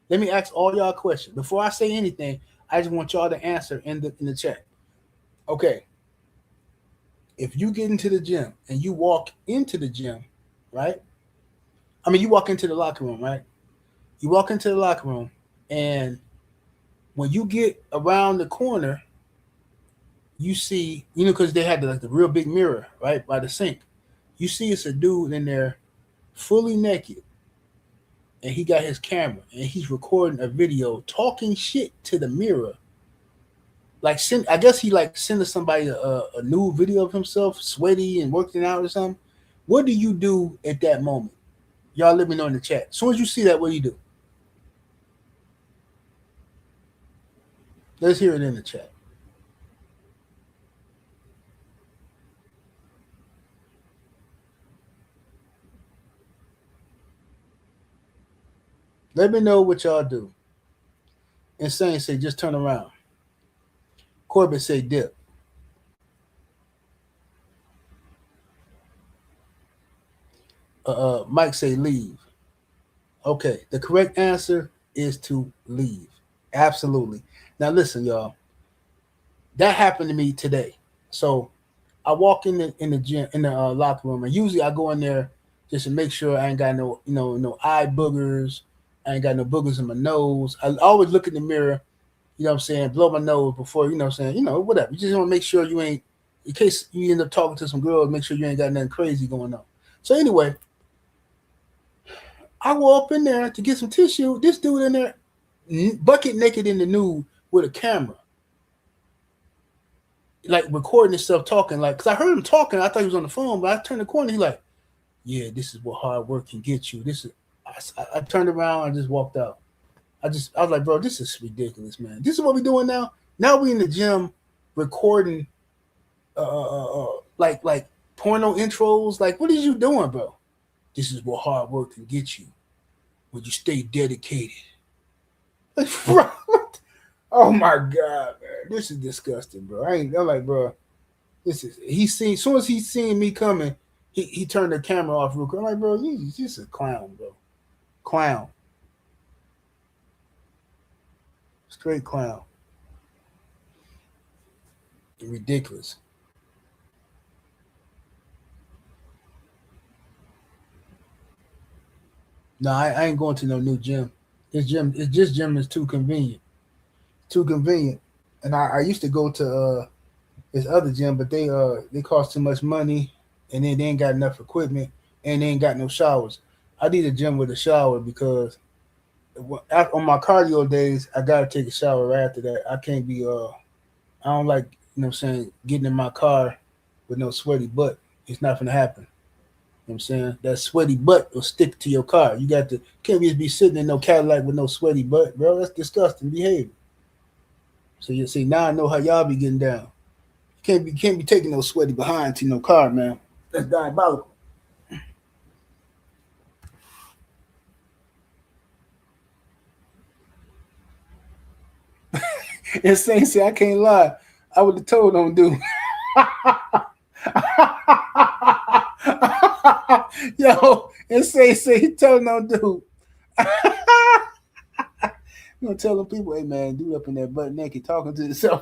let me ask all y'all questions before I say anything. I just want y'all to answer in the chat. Okay. If you get into the gym and you walk into the gym, right? I mean, you walk into the locker room, right? You walk into the locker room, and when you get around the corner, you see, because they had the real big mirror right by the sink. You see, it's a dude in there, fully naked, and he got his camera and he's recording a video, talking shit to the mirror. Like, I guess he like sending somebody a new video of himself, sweaty and working out or something. What do you do at that moment? Y'all let me know in the chat. As soon as you see that, what do you do? Let's hear it in the chat. Let me know what y'all do. Insane say just turn around. Corbett say dip. Mike say leave. Okay, the correct answer is to leave. Absolutely. Now listen, y'all. That happened to me today. So I walk in the gym in the locker room, and usually I go in there just to make sure I ain't got no eye boogers. I ain't got no boogers in my nose. I always look in the mirror, what I'm saying, blow my nose before, what I'm saying, whatever. You just want to make sure you ain't, in case you end up talking to some girls, make sure you ain't got nothing crazy going on. So anyway, I go up in there to get some tissue. This dude in there, bucket naked in the nude with a camera, like recording himself talking, like, because I heard him talking. I thought he was on the phone, but I turned the corner. He like, yeah, this is what hard work can get you. This is. I turned around. I just walked out. I was like, bro, this is ridiculous, man. This is what we doing now. Now we in the gym recording, like porno intros. Like, what is you doing, bro? This is what hard work can get you when you stay dedicated. Like, bro, oh my god, man, this is disgusting, bro. I'm like, bro, this is. As soon as he seen me coming, he turned the camera off real quick. I'm like, bro, you just a clown, bro. Clown. Straight clown. Ridiculous. No, I ain't going to no new gym. This gym is too convenient. Too convenient. And I used to go to this other gym, but they cost too much money, and then they ain't got enough equipment, and they ain't got no showers. I need a gym with a shower because on my cardio days, I gotta take a shower right after that. I can't be I don't like, what I'm saying, getting in my car with no sweaty butt. It's not gonna happen. You know what I'm saying? That sweaty butt will stick to your car. You can't just be sitting in no Cadillac with no sweaty butt, bro. That's disgusting behavior. So you see, now I know how y'all be getting down. You can't be taking no sweaty behind to no car, man. That's diabolical. Insane say, I can't lie. I would have told them, dude. Yo, Insane say he told them, dude. You gonna tell them people, hey man, dude up in that butt naked talking to himself.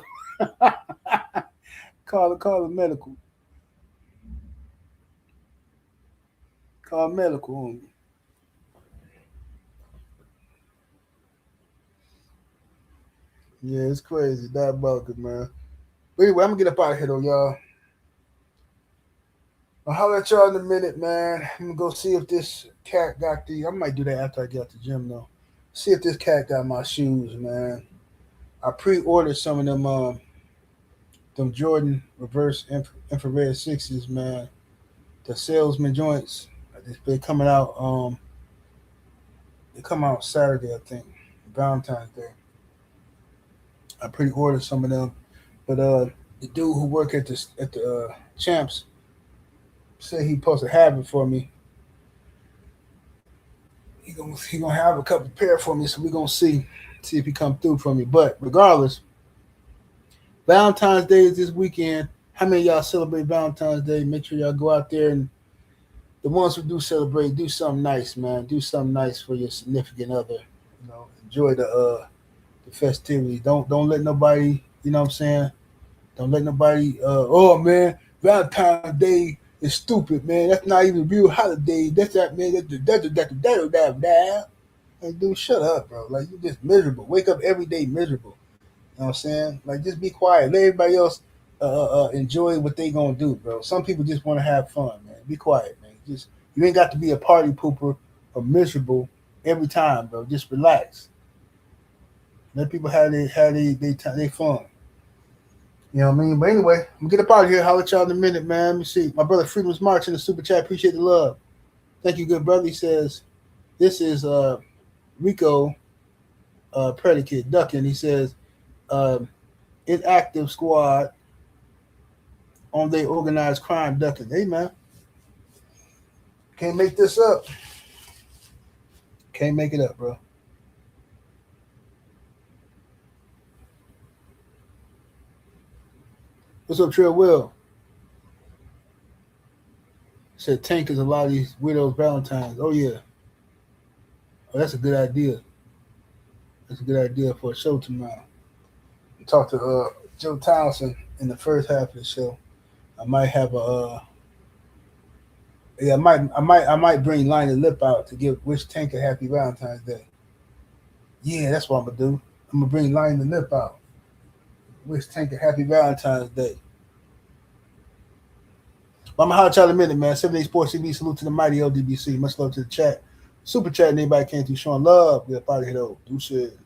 Call it medical. Call medical on me. Yeah, it's crazy. Diabolical, man. But anyway, I'm gonna get up out of here though, y'all. I'll holler at y'all in a minute, man. I'm gonna go see if this cat got I might do that after I get out the gym though. See if this cat got my shoes, man. I pre-ordered some of them Jordan reverse infrared sixes, man. The salesman joints. They coming out. They come out Saturday, I think, Valentine's Day. I pre-ordered some of them, but the dude who worked at the Champs said he supposed to have it for me. He gonna have a couple pair for me, so we gonna see if he come through for me. But regardless, Valentine's Day is this weekend. How many of y'all celebrate Valentine's Day? Make sure y'all go out there, and the ones who do celebrate, do something nice, man. Do something nice for your significant other. Enjoy the festivities. Don't let nobody, what I'm saying? Don't let nobody, oh man, Valentine's Day is stupid, man. That's not even a real holiday. That's that, man. That. Like, dude, shut up, bro. Like, you just miserable. Wake up every day miserable. You know what I'm saying? Like, just be quiet. Let everybody else enjoy what they gonna do, bro. Some people just want to have fun, man. Be quiet, man. Just you ain't got to be a party pooper or miserable every time, bro. Just relax. Let people have they fun. You know what I mean? But anyway, I'm gonna get up out of here. Holler at y'all in a minute, man. Let me see. My brother Freedom's March in the super chat. Appreciate the love. Thank you, good brother. He says, this is Rico predicate ducking. He says, inactive squad on their organized crime ducking. Hey, man. Can't make this up. Can't make it up, bro. What's up, Trill Will? Said Tank is a lot of these widows' Valentines. Oh, yeah. Oh, that's a good idea. That's a good idea for a show tomorrow. Talk to Joe Townsend in the first half of the show. I might have I might bring Line and Lip out to wish Tank a happy Valentine's Day. Yeah, that's what I'm gonna do. I'm gonna bring Line and Lip out. Wish Tank a happy Valentine's Day. Well, I'm gonna holler at y'all in a minute, man. 7 Day Sports TV. Salute to the mighty LDBC. Much love to the chat. Super chat. Anybody came through showing love. Get up out of here though. Deuces.